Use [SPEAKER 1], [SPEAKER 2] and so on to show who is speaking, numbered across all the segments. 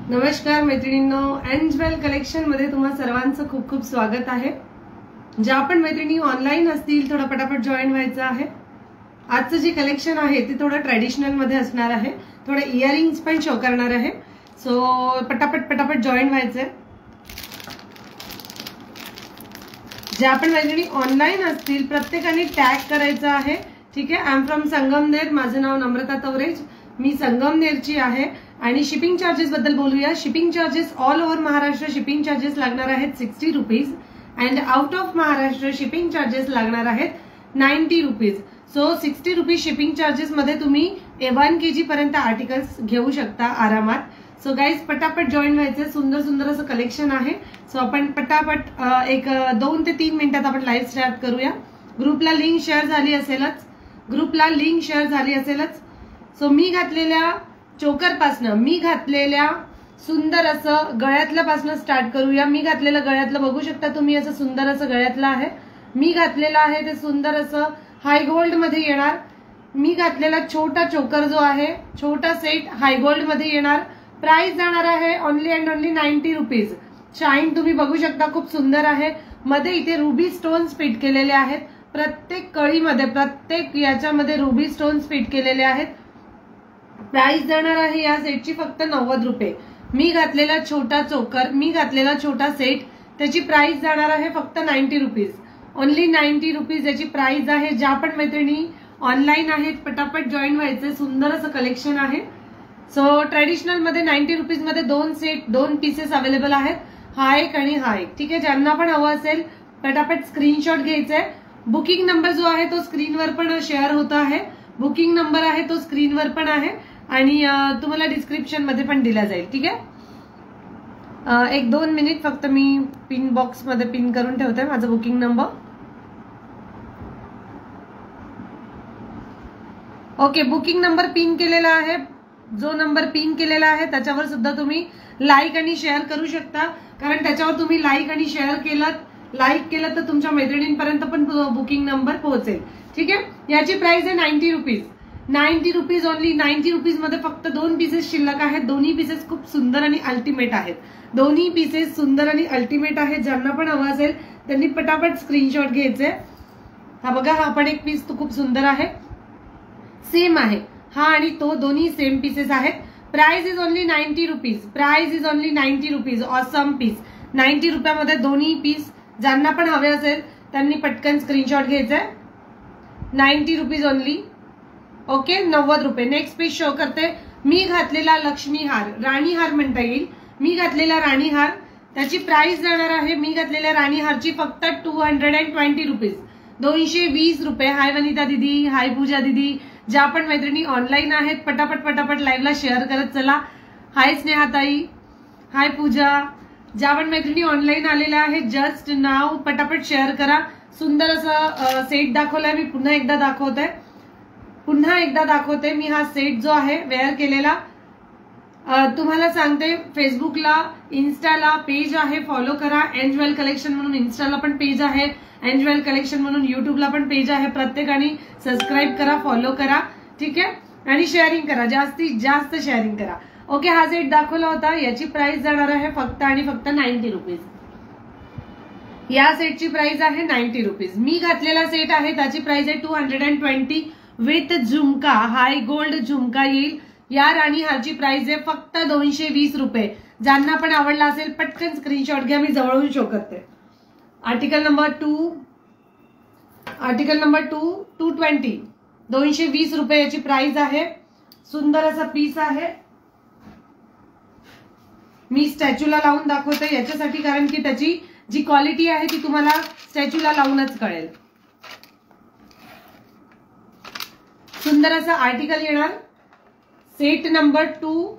[SPEAKER 1] नमस्कार मैत्रिणींनो, एंजवेल कलेक्शन मध्ये तुम्हा सर्वांचं खूप खूप स्वागत आहे। ज्या पण मैत्रिणी ऑनलाईन असतील थोडं पटापट जॉईन व्हायचं आहे। आजचं जे कलेक्शन आहे ते थोडं ट्रेडिशनल मध्ये असणार आहे, थोडं इयरिंग्स पण शो करणार आहे। सो पटापट जॉईन व्हायचंय। ज्या पण मैत्रिणी ऑनलाईन असतील प्रत्येकाने टॅग करायचं आहे, ठीक आहे। आय एम फ्रॉम संगमनेर, माझं नाव नम्रता तवरेज, मी संगमनेरची आहे। आणि शिपिंग चार्जेस बद्दल बोलूया। Shipping charges all over Maharashtra shipping charges लागणार आहेत 60 rupees and out of Maharashtra shipping charges लागणार आहेत 90 rupees. So 60 rupees shipping charges मध्ये तुम्ही 1 kg पर्यंत आर्टिकल्स घेऊ शकता आरामात। सो गाइज पटापट जॉईन व्हायचे, सुंदर सुंदर असं कलेक्शन आहे। सो आपण पटापट एक 2 ते 3 मिनिटात आपण लाईव्ह स्टार्ट करूया। ग्रुपला लिंक शेअर झाली असेलच। सो मी घातलेल्या चोकर पासन, मी घातलेल्या सुंदर असं गळ्यातल्या पासन स्टार्ट करूया। मी घातलेलं गळ्यातलं बघू शकता तुम्ही, असं सुंदर असं गळ्यातलं आहे। मी घातलेलं आहे ते सुंदर असं हाय गोल्ड मध्ये येणार। मी घातलेला छोटा चोकर जो आहे, छोटा सेट हाय गोल्ड मध्ये येणार। प्राइस जाणार आहे only and only 90 rupees. Shine तुम्ही बघू शकता, खूप सुंदर आहे। मध्ये इथे रुबी स्टोन्स फिट केलेले आहेत, प्रत्येक कळीमध्ये प्रत्येक याच्यामध्ये रुबी स्टोन्स फिट केलेले आहेत। प्राइस जाणार आहे या सेटची फक्त 90 रुपये। मी घातलेला छोटा चोकर, मी घातलेला छोटा सेट, त्याची प्राइस जाणार आहे फक्त 90 रुपीज, ओनली 90 रुपीज याची प्राइस आहे। ज्या पण मैत्रिणी ऑनलाईन आहेत पटापट जॉईन व्हायचे, सुंदर असं कलेक्शन आहे। सो ट्रेडिशनल मध्ये 90 रुपीज मध्ये 2 सेट 2 पीसेस अवेलेबल आहेत, हा एक आणि हा एक, ठीक आहे। ज्यांना पण हवं असेल पटापट स्क्रीनशॉट घ्यायचा आहे। बुकिंग नंबर जो आहे तो स्क्रीनवर पण शेअर होत आहे, बुकिंग नंबर आहे तो स्क्रीनवर पण आहे आणि तुम्हाला डिस्क्रिप्शन मध्ये पण दिला जाईल, ठीक आहे। 1-2 मिनिट फक्त मी पिन बॉक्स मध्ये पिन करून ठेवते माझा booking number. Okay, booking number pin केलेला आहे। जो नंबर पिन केलेला आहे त्याच्यावर सुद्धा तुम्ही लाईक आणि शेअर करू शकता, कारण त्याच्यावर तुम्ही लाईक आणि शेअर केलं तर तुमच्या मैत्रिणींपर्यंत पण बुकिंग नंबर पोहोचेल, ठीक आहे। याची प्राइस आहे 90 रुपीज, 90 रुपीज ओनली। 90 रुपीज मध्ये फक्त 2 पीसेस शिल्लक आहेत। दोन्ही पीसेस खूप सुंदर आणि अल्टिमेट आहेत, दोन्ही पीसेस सुंदर आणि अल्टिमेट आहेत। ज्यांना पण हवं असेल त्यांनी पटापट स्क्रीनशॉट घ्यायचे। हा बघा, हा पण एक पीस तो खूप सुंदर आहे, सेम आहे हा आणि तो, दोन्ही सेम पीसेस आहेत। Price is only 90 rupees, price is only 90 rupees. Awesome piece, 90 रुपयामध्ये दोन्ही पीस। ज्यांना पण हवे असेल त्यांनी पटकन स्क्रीनशॉट घ्यायचे, 90 रुपीज ओनली। ओके, 90 रुपये। नेक्स्ट पीस शो करते। मी घातलेला लक्ष्मी हार, राणी हार म्हणता येईल, मी घातलेला राणी हार, त्याची प्राइस जाणार आहे मी घातलेल्या राणी हारची फक्त 220 रुपीज, 220 रुपये। हाय वनिता दीदी, हाय पूजा दीदी, ज्या पण मैत्रिणी ऑनलाईन आहेत पटापट लाईव्हला शेअर करत चला। हाय स्नेहाताई, हाय पूजा, ज्या पण मैत्रिणी ऑनलाईन आलेल्या आहेत जस्ट नाव पटापट शेअर करा। सुंदर असं सेट दाखवलाय मी, पुन्हा एकदा दाखवते मी। हा सेट जो आहे वेअर केलेला, तुम्हाला सांगते फेसबुकला इन्स्टाला पेज आहे, फॉलो करा। एंजवेल कलेक्शन म्हणून इन्स्टाला पण पेज आहे, एंजवेल कलेक्शन म्हणून युट्यूबला पण पेज आहे। प्रत्येकाने सबस्क्राईब करा, फॉलो करा, ठीक आहे। आणि शेअरिंग करा, जास्तीत जास्त शेअरिंग करा। ओके, हा सेट दाखवला होता, याची प्राइस जाणार आहे फक्त आणि फक्त 90 रुपीज। या सेटची प्राइस आहे 90 रुपीज। मी घातलेला सेट आहे त्याची प्राइस आहे 220 विथ झुमका, हाय गोल्ड झुमका येईल। या राणी हारची प्राइस आहे फक्त 220 रुपये। ज्यांना पण आवडला असेल पटकन स्क्रीनशॉट घ्या, मी जवळून शो करते। आर्टिकल नंबर 2 220, 220 रुपये याची प्राइस आहे। सुंदर असा पीस आहे। मी स्टॅच्यूला लावून दाखवते याच्यासाठी, कारण की त्याची जी क्वालिटी आहे ती तुम्हाला स्टॅच्यूला लावूनच कळेल। सुंदर असा आर्टिकल येणार। सेट नंबर 2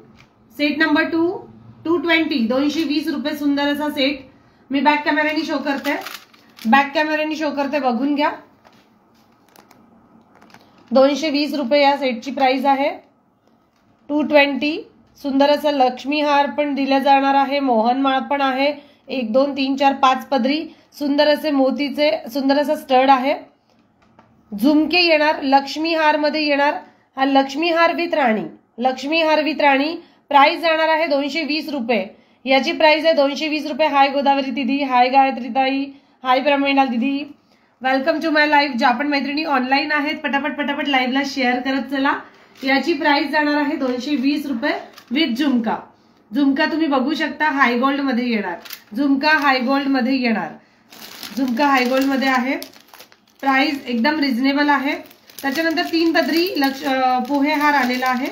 [SPEAKER 1] 220, 220 रुपये। सुंदर असा सेट मी बॅक कॅमेऱ्याने शो करते, बघून घ्या। 220 रुपये या सेटची प्राइस आहे, 220। सुंदर असं लक्ष्मी हार पण दिला जाणार आहे, मोहनमाळ पण आहे, 1 2 3 4 5 पदरी। सुंदर असे मोतीचे सुंदर असं स्टड आहे, झुमके येणार, लक्ष्मी हार मध्ये येणार। हा लक्ष्मी हार विथ राणी, प्राइस जाणार आहे 220 रुपये. याची प्राइस आहे 220 रुपये. हाय गोदावरी दीदी, हाय गायत्री ताई, हाय प्रमिला दीदी, वेलकम टू माय लाईव्ह. ज्या पण मैत्रिणी ऑनलाईन आहेत पटापट पटापट लाईव्हला शेअर करत चला. याची प्राइस जाणार आहे 220 रुपये विथ झुमका. झुमका तुम्ही बघू शकता हाय गोल्ड मध्ये येणार. झुमका हाय गोल्ड मध्ये येणार. झुमका हाय गोल्ड मध्ये आहे. प्राइस एकदम रिझनेबल आहे. त्याच्यानंतर 3 पदरी पोहे हार आलेला आहे.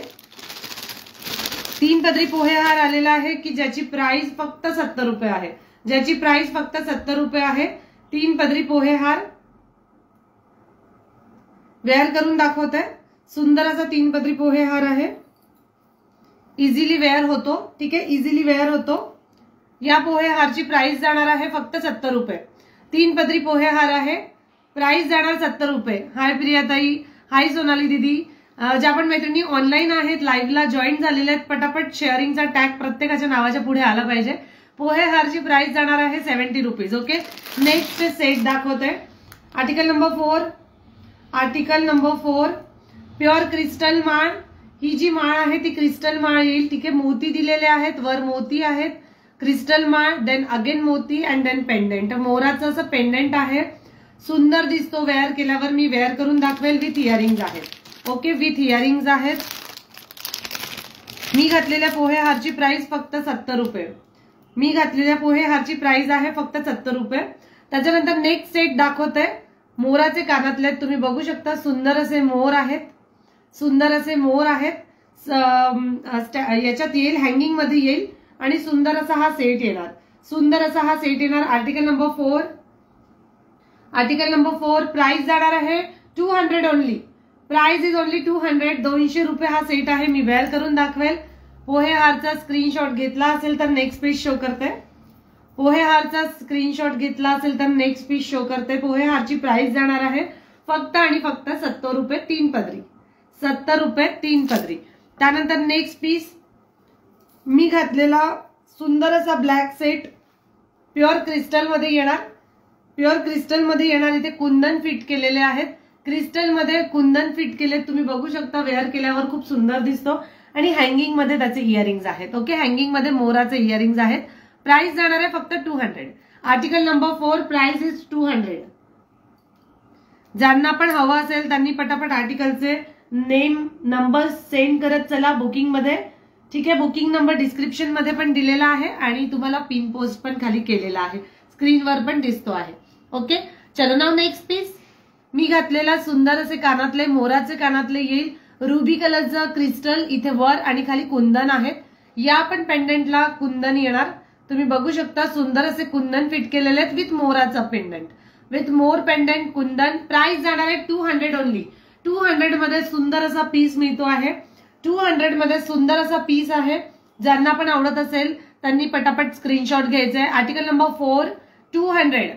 [SPEAKER 1] 3 पदरी पोहे हार आलेला आहे की ज्याची प्राइस फक्त 70 रुपये आहे. ज्याची प्राइस फक्त 70 रुपये आहे. 3 पदरी पोहे हार वेअर करून दाखवते. सुंदर असा 3 पदरी पोहे हार आहे. इझिली वेअर होतो. ठीक आहे, इझिली वेअर होतो. या पोहे हारची प्राइस जाणार आहे फक्त 70 रुपये. 3 पदरी पोहे हार आहे. प्राइस जाणार 70 रुपये. हाय प्रियाताई, हाय सोनाली दीदी. ज्या पण मैत्रिणी ऑनलाईन आहेत लाईव्हला जॉईन झालेल्या आहेत पटापट शेअरिंगचा टॅग प्रत्येकाच्या नावाच्या पुढे आला पाहिजे. पोहे हारची प्राइस जाणार आहे 70 रुपीज. ओके, नेक्स्ट सेट दाखवते. Article number 4. Article number 4 pure crystal माळ. ही जी माळ आहे ती क्रिस्टल माळ येईल. ठीक आहे, मोती दिलेले आहेत, वर मोती आहेत, क्रिस्टल माळ, देन अगेन मोती अँड देन पेंडेंट. मोराचं असं पेंडेंट आहे. सुंदर दिसतो वेअर केल्यावर. मी वेअर करून दाखवेल. विथ इयरिंग्स आहेत. ओके, विथ इयरिंग्स आहेत. मी घातलेल्या पोहे हारची प्राइस फक्त 70 रुपये. मी घातलेल्या पोहे हारची प्राइस आहे फक्त 70 रुपये. त्याच्यानंतर नेक्स्ट सेट दाखवते. मोराचे कानातले तुम्ही बघू शकता. सुंदर असे मोर आहेत. सुंदर असे मोर आहेत. याच्यात येईल, हँगिंग मध्ये येईल आणि सुंदर असा हा सेट येणार. सुंदर असा हा सेट येणार. Article number 4. Article number 4 price जाणार आहे 200 ओनली. Price is only 200. 200 रुपये हा सेट आहे. मी वेअर करून दाखवेल. पोहे हारचा स्क्रीनशॉट घेतला असेल तर नेक्स्ट पेज शो करते. पोहे हारचा स्क्रीनशॉट घेतला असेल तर नेक्स्ट पेज शो करते. पोहे हारची प्राइस जाणार आहे फक्त आणि फक्त 70 रुपये 3 पदरी. 70 रुपये 3 पदरी. त्यानंतर नेक्स्ट पीस मी घातलेला सुंदर असा ब्लॅक सेट प्युअर क्रिस्टल मध्ये येणार. प्युअर क्रिस्टल मध्ये येणार. इथे कुंदन फिट केलेले आहेत. क्रिस्टल मध्ये कुंदन फिट केले तुम्ही बघू शकता. वेअर केल्यावर खूप सुंदर दिसतो. आणि हँगिंग मध्ये त्याचे इयरिंग्स आहेत. ओके, हँगिंग मध्ये मोराचे इयरिंग्स आहेत. प्राइस जाणार आहे फक्त 200. Article number 4 price is 200. ज्यांना पण हवं असेल त्यांनी पटापट आर्टिकलचे नेम नंबर सेंड करत चला बुकिंग मध्ये. ठीक आहे, बुकिंग नंबर डिस्क्रिप्शन मध्ये पण दिलेला आहे आणि तुम्हाला पिन पोस्ट पण खाली केलेला आहे. स्क्रीनवर पण दिसतो आहे. ओके, चलो नाव नेक्स्ट पीस. मी घातलेला सुंदर असे कानातले, मोराचे कानातले येईल. रुबी कलरचं क्रिस्टल इथे वर आणि खाली कुंदन आहेत. या पण पेंडंटला कुंदन येणार. तुम्ही बघू शकता. सुंदर असे कुंदन फिट केलेले आहेत विथ मोराचा पेंडंट. विथ मोर पेंडंट कुंदन. प्राइस जाणार आहे 200 ओनली. 200 मध्ये सुंदर असा पीस मिळतो आहे. 200 मध्ये सुंदर असा पीस आहे. ज्यांना पण आवडत असेल त्यांनी पटापट स्क्रीनशॉट घ्यायचा आहे. Article number 4 200.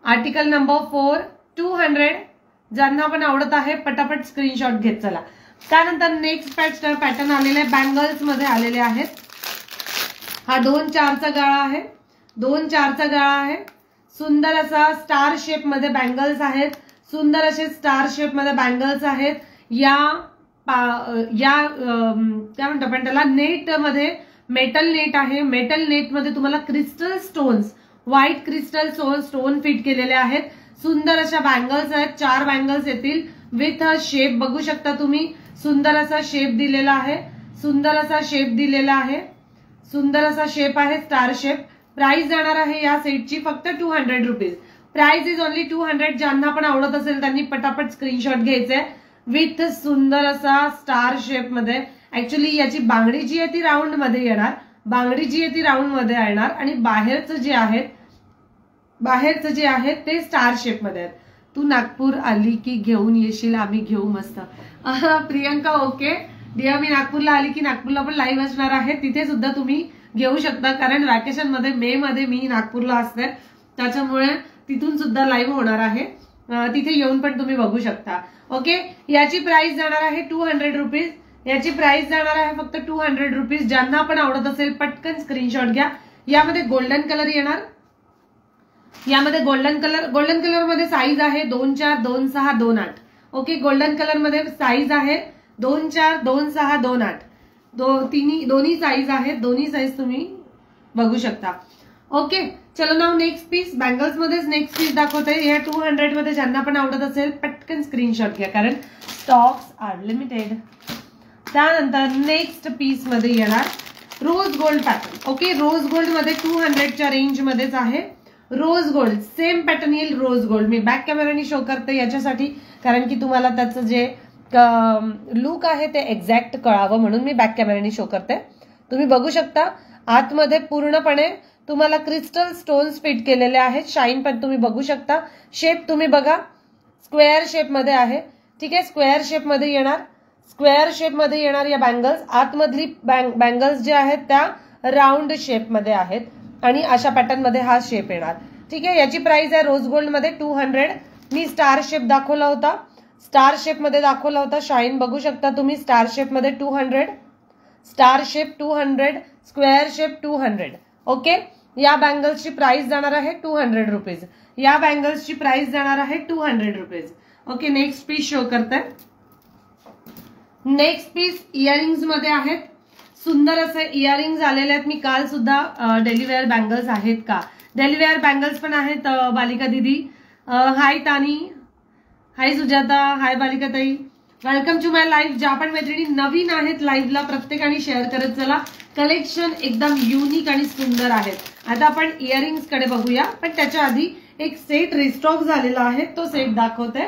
[SPEAKER 1] Article number 4 200. ज्यांना पण आवडत आहे पटापट स्क्रीनशॉट घेत चला. त्यानंतर नेक्स्ट पॅटर्न आलेले बँगल्स मध्ये आलेले आहेत. हा 2-4चा गाळा आहे. 2-4चा गाळा आहे. सुंदर असा स्टार शेप मध्ये बँगल्स आहेत. सुंदर असे स्टार शेप मध्ये बँगल्स आहेत. काय म्हणतो आपण त्याला, नेट मध्ये मेटल नेट आहे. मेटल नेट मध्ये तुम्हाला crystal stones, white crystal stone fit केलेले आहेत. सुंदर अशा बँगल्स आहेत. 4 बँगल्स येतील विथ शेप बघू शकता तुम्ही. सुंदर असा शेप दिलेला आहे. सुंदर असा शेप दिलेला आहे. सुंदर असा शेप आहे स्टार शेप. प्राइस जाणार आहे या सेटची फक्त 200 रुपीज. Price is only 200. ज्यांना पण आवडत असेल त्यांनी पटापट स्क्रीनशॉट घ्यायचे विथ सुंदर असा स्टार शेप मध्ये. ऍक्च्युली याची बांगडी जी आहे ती राऊंड मध्ये येणार. बांगडी जी आहे ती राऊंड मध्ये येणार आणि बाहेरचं जे आहे ते स्टार शेप मध्ये आहेत. तू नागपूर आली की घेऊन येशील, आम्ही घेऊ मस्त. प्रियंका ओके डिया, मी नागपूरला आली की नागपूरला पण लाईव्ह असणार आहे. तिथे सुद्धा तुम्ही घेऊ शकता कारण वॅकेशन मध्ये मे मध्ये मी नागपूरला असते. त्याच्यामुळे तिथून सुद्धा लाईव्ह होणार आहे. तिथे येऊन पण तुम्ही बघू शकता. ओके, याची प्राइस जाणार आहे 200 रुपीज. याची प्राइस जाणार आहे फक्त 200 रुपीज. ज्यांना पण आवडत असेल पटकन स्क्रीनशॉट घ्या. यामध्ये गोल्डन कलर येणार. यामध्ये गोल्डन कलर मध्ये साईज आहे 2-4, 2-6, 2-8. ओके, गोल्डन कलर मध्ये साईज आहे 2-4, 2-6, 2-8. दोन्ही साईज आहेत, दोन्ही साईज तुम्ही बघू शकता. ओके, चलो नाव नेक्स्ट पीस. बँगल्स मध्येच नेक्स्ट पीस दाखवते. या 200 मध्ये ज्यांना पण आवडत असेल पटकन स्क्रीनशॉट घ्या, कारण स्टॉक्स आर लिमिटेड. त्यानंतर नेक्स्ट पीस मध्ये येणार rose gold pattern. Okay, rose gold मध्ये 200च्या रेंज मध्येच आहे. रोज गोल्ड सेम पॅटर्न येईल. रोज गोल्ड मी बॅक कॅमेराने शो करते याच्यासाठी, कारण की तुम्हाला त्याचं जे लुक आहे ते एक्झॅक्ट कळावं म्हणून मी बॅक कॅमेराने शो करते. तुम्ही बघू शकता आतमध्ये पूर्णपणे तुम्हाला क्रिस्टल स्टोन्स फिट केलेले आहेत. शाईन पण तुम्ही बघू शकता. शेप तुम्ही बघा, स्क्वेअर शेप मध्ये आहे. ठीक आहे, स्क्वेअर शेप मध्ये येणार. स्क्वेअर शेप मध्ये येणार या बँगल्स. आतमधली बँगल्स जे आहेत त्या राऊंड शेप मध्ये आहेत आणि अशा पॅटर्न मध्ये हा शेप येणार. ठीक आहे, याची प्राइस आहे रोज गोल्ड मध्ये 200. मी स्टार शेप दाखवला होता, स्टार शेप मध्ये दाखवला होता. शाईन बघू शकता तुम्ही. स्टार शेप मध्ये 200, star shape 200, square shape 200. Okay, या बँगल्सची प्राइस जाणार आहे 200 रुपीज. या बँगल्सची प्राइस जाणार आहे 200 rupees. Okay, next piece show करते. नेक्स्ट पीस इयरिंग्स मध्ये आहेत. सुंदर असे इयरिंग्स आलेले आहेत. मी काल सुद्धा डेली वेअर बँगल्स आहेत का, डेली वेअर बँगल्स पण आहेत. बालिका दीदी, हाय तानी, हाय सुजाता, हाय बालिका ताई, वेलकम टू माय लाईव्ह. ज्या पण मैत्रिणी नवीन आहेत लाईव्हला प्रत्येकाने शेअर करत चला. कलेक्शन एकदम युनिक आणि सुंदर आहेत. आता आपण इयरिंग्स कडे बघूया, पण त्याच्या आधी एक सेट रिस्टॉक झालेला आहे, तो सेट दाखवते.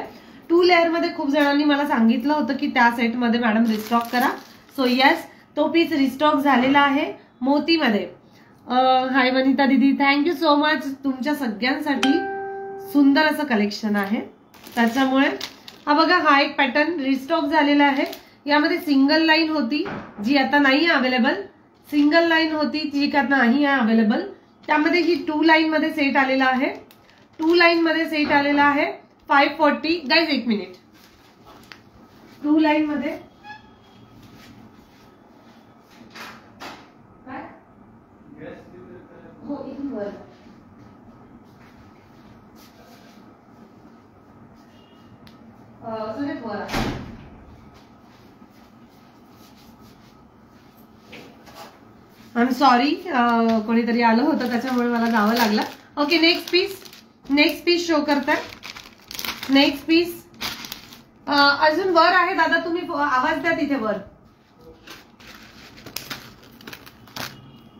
[SPEAKER 1] 2 लेअर मध्ये खूप जणांनी मला सांगितलं होतं की त्या सेट मध्ये मॅडम रिस्टॉक करा. सो येस, तो पीस रिस्टॉक झालेला आहे मोतीमध्ये. हाय वनिता दीदी, थँक्यू सो मच. तुमच्या सगळ्यांसाठी सुंदर असं कलेक्शन आहे. त्याच्यामुळे हा बघा, हा एक पॅटर्न रिस्टॉक झालेला आहे. यामध्ये सिंगल लाईन होती जी आता नाही आहे अवेलेबल, सिंगल लाईन होती जी आता नाही आहे अवेलेबल. त्यामध्ये ही 2 लाईन मध्ये सेट आलेला आहे. 2 लाईन मध्ये सेट आलेला आहे 540. गाईज एक मिनिट, 2 लाईन मध्ये हो इथून वर वर आय एम सॉरी, कोणीतरी आलं होतं त्याच्यामुळे मला जावं लागलं. ओके, नेक्स्ट पीस शो करताय. नेक्स्ट पीस अजून वर आहे दादा, तुम्ही आवाज द्या तिथे वर.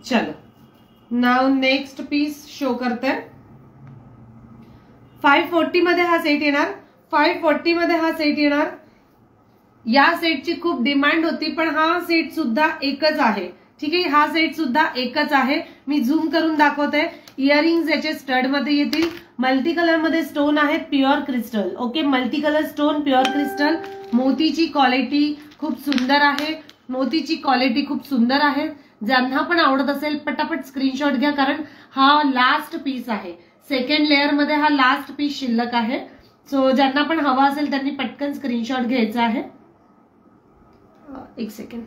[SPEAKER 1] चलो नाव नेक्स्ट पीस शो करताय. 540 मध्ये हा सेट येणार. 540 मध्ये हा सेट येणार. या सेटची खूप डिमांड होती, पण हा सेट सुद्धा एकच आहे. ठीक आहे, हा सेट सुद्धा एकच आहे. मी झूम करून दाखवते. इयरिंग्स याचे स्टड मध्ये येतील. मल्टी कलर मध्ये स्टोन आहेत, pure crystal. Okay, multi colour stone, pure crystal. मोतीची क्वालिटी खूप सुंदर आहे. मोतीची क्वालिटी खूप सुंदर आहे. ज्यांना पण आवडत असेल पटापट स्क्रीनशॉट घ्या, कारण हा लास्ट पीस आहे. सेकंड लेअर मध्ये हा लास्ट पीस शिल्लक आहे. सो ज्यांना पण हवा असेल त्यांनी पटकन स्क्रीनशॉट घ्यायचा आहे. एक सेकंड.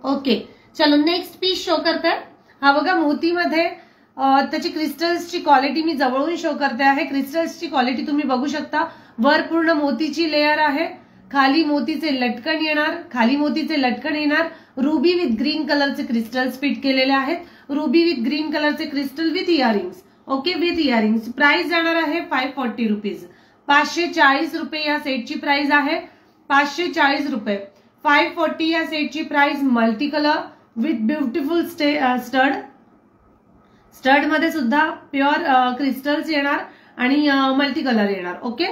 [SPEAKER 1] ओके, चलो नेक्स्ट पीस शो करते. हा बघा, मोतीमध्ये त्याची क्रिस्टल्सची क्वालिटी मी जवळून शो करते आहे. क्रिस्टल्सची क्वालिटी तुम्ही बघू शकता. वर पूर्ण मोतीची लेअर आहे, खाली मोतीचे लटकन येणार, खाली मोतीचे लटकन येणार. रुबी विथ ग्रीन कलरचे क्रिस्टल्स फिट केलेले आहेत. रुबी विथ ग्रीन कलरचे crystal with earrings. Okay, with earrings. Price जाणार आहे 540 रुपीज. 540 रुपये या सेटची प्राइस आहे. 540 रुपये. 540 या सेटची price. Multi colour with beautiful stud. Stud मध्ये सुद्धा प्युअर क्रिस्टल्स येणार आणि मल्टी कलर येणार. ओके,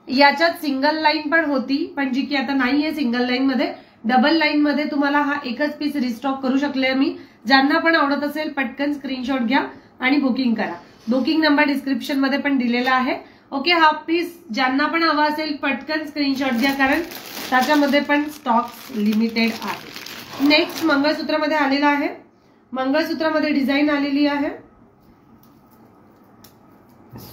[SPEAKER 1] याच्यात सिंगल लाईन पण होती, पण जी की आता नाहीये सिंगल लाईन मध्ये. डबल लाईन मध्ये तुम्हाला हा एकच पीस रिस्टॉक करू शकले मी. ज्यांना पण आवडत असेल पटकन स्क्रीनशॉट घ्या आणि बुकिंग करा. बुकिंग नंबर डिस्क्रिप्शन मध्ये पण दिलेला आहे. ओके, हा पीस ज्यांना पण हवा असेल पटकन स्क्रीनशॉट घ्या, कारण त्याच्यामध्ये पण स्टॉक लिमिटेड आहे. नेक्स्ट मंगळसूत्रामध्ये आलेला आहे. मंगळसूत्रामध्ये डिझाईन आलेली आहे.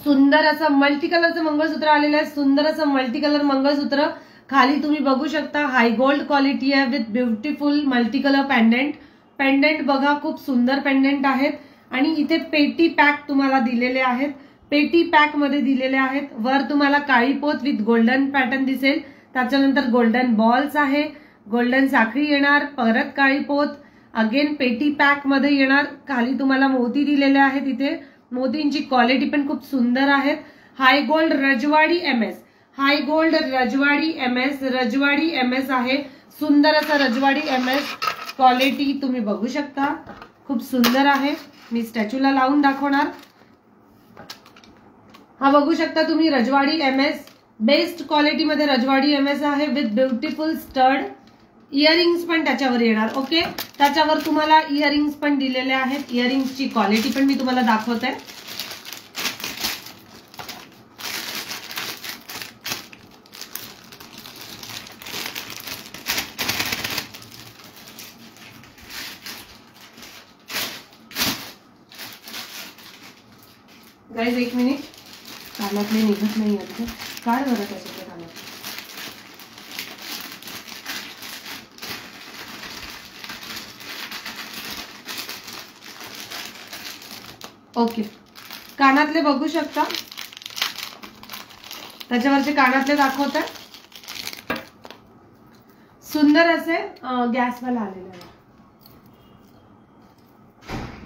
[SPEAKER 1] सुंदर असं मल्टी कलरचं मंगळसूत्र आलेलं आहे. सुंदर असं मल्टी कलर मंगळसूत्र. खाली तुम्ही बघू शकता हाय गोल्ड क्वालिटी आहे with beautiful multi colour pendant. Pendant बघा, खूप सुंदर पेंडेंट आहेत. आणि इथे पेटी पॅक तुम्हाला दिलेले आहेत. पेटी पॅक मध्ये दिलेले आहेत. वर तुम्हाला काळी पोत विथ गोल्डन पॅटर्न दिसेल. त्याच्यानंतर गोल्डन बॉल्स आहे, गोल्डन साखळी येणार, परत काळी पोत, अगेन पेटी पॅक मध्ये येणार. खाली तुम्हाला मोती दिलेले आहेत. इथे मोतींची क्वालिटी पण खूप सुंदर आहेत. हाय गोल्ड रजवाडी एमएस, हाय गोल्ड रजवाडी एमएस, रजवाडी एमएस आहे. सुंदर असा रजवाडी एमएस, क्वालिटी तुम्ही बघू शकता, खूप सुंदर आहे. मी स्टॅच्यूला लावून दाखवणार. हा बघू शकता तुम्ही रजवाडी एमएस, बेस्ट क्वालिटी मध्ये रजवाडी एमएस आहे विथ ब्युटिफुल स्टड. इयरिंग्स पण त्याच्यावर येणार. ओके, त्याच्यावर तुम्हाला इयरिंग्स पण दिलेले आहेत. इयरिंग्सची क्वालिटी पण मी तुम्हाला दाखवते. गाइस एक मिनिट, कानातले निघत नाही आहे. काय बरं त्याच्यातले कानातले. ओके, कानातले बघू शकता, त्याच्यावरचे कानातले दाखवते. सुंदर असे गॅसवाला आलेले आहे.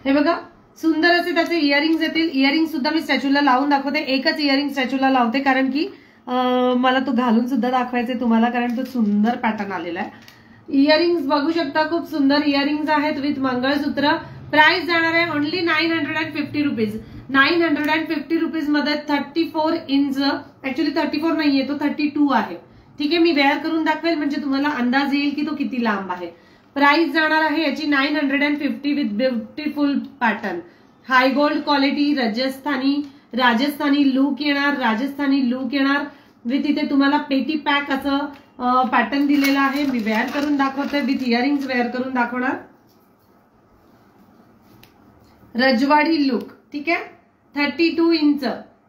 [SPEAKER 1] हे बघा, सुंदर असे त्याचे इयरिंग्स येतील. इयरिंग सुद्धा मी स्टॅच्यूला लावून दाखवते. एकच इयरिंग स्टॅच्यूला लावते कारण की मला तो घालून सुद्धा दाखवायचे तुम्हाला, कारण तो सुंदर पॅटर्न आलेला आहे. इयरिंग्स बघू शकता, खूप सुंदर इयरिंग्स आहेत विथ मंगळसूत्र. प्राइस जाणार आहे ओनली 950 रुपीज. 950 रुपीज मध्ये 34 इंच, ऍक्च्युली 34 नाहीये, तो 32 आहे. ठीक आहे, मी वेअर करून दाखवेल म्हणजे तुम्हाला अंदाज येईल की तो किती लांब आहे. प्राइस जाणार आहे याची 950 with beautiful pattern. High gold quality, Rajasthani look येणार, राजस्थानी लुक येणार विथ इथे तुम्हाला पेटी पॅक असं पॅटर्न दिलेला आहे. मी वेअर करून दाखवते, विथ इयरिंग्स वेअर करून दाखवणार. रजवाडी लुक, ठीक आहे. 32 इंच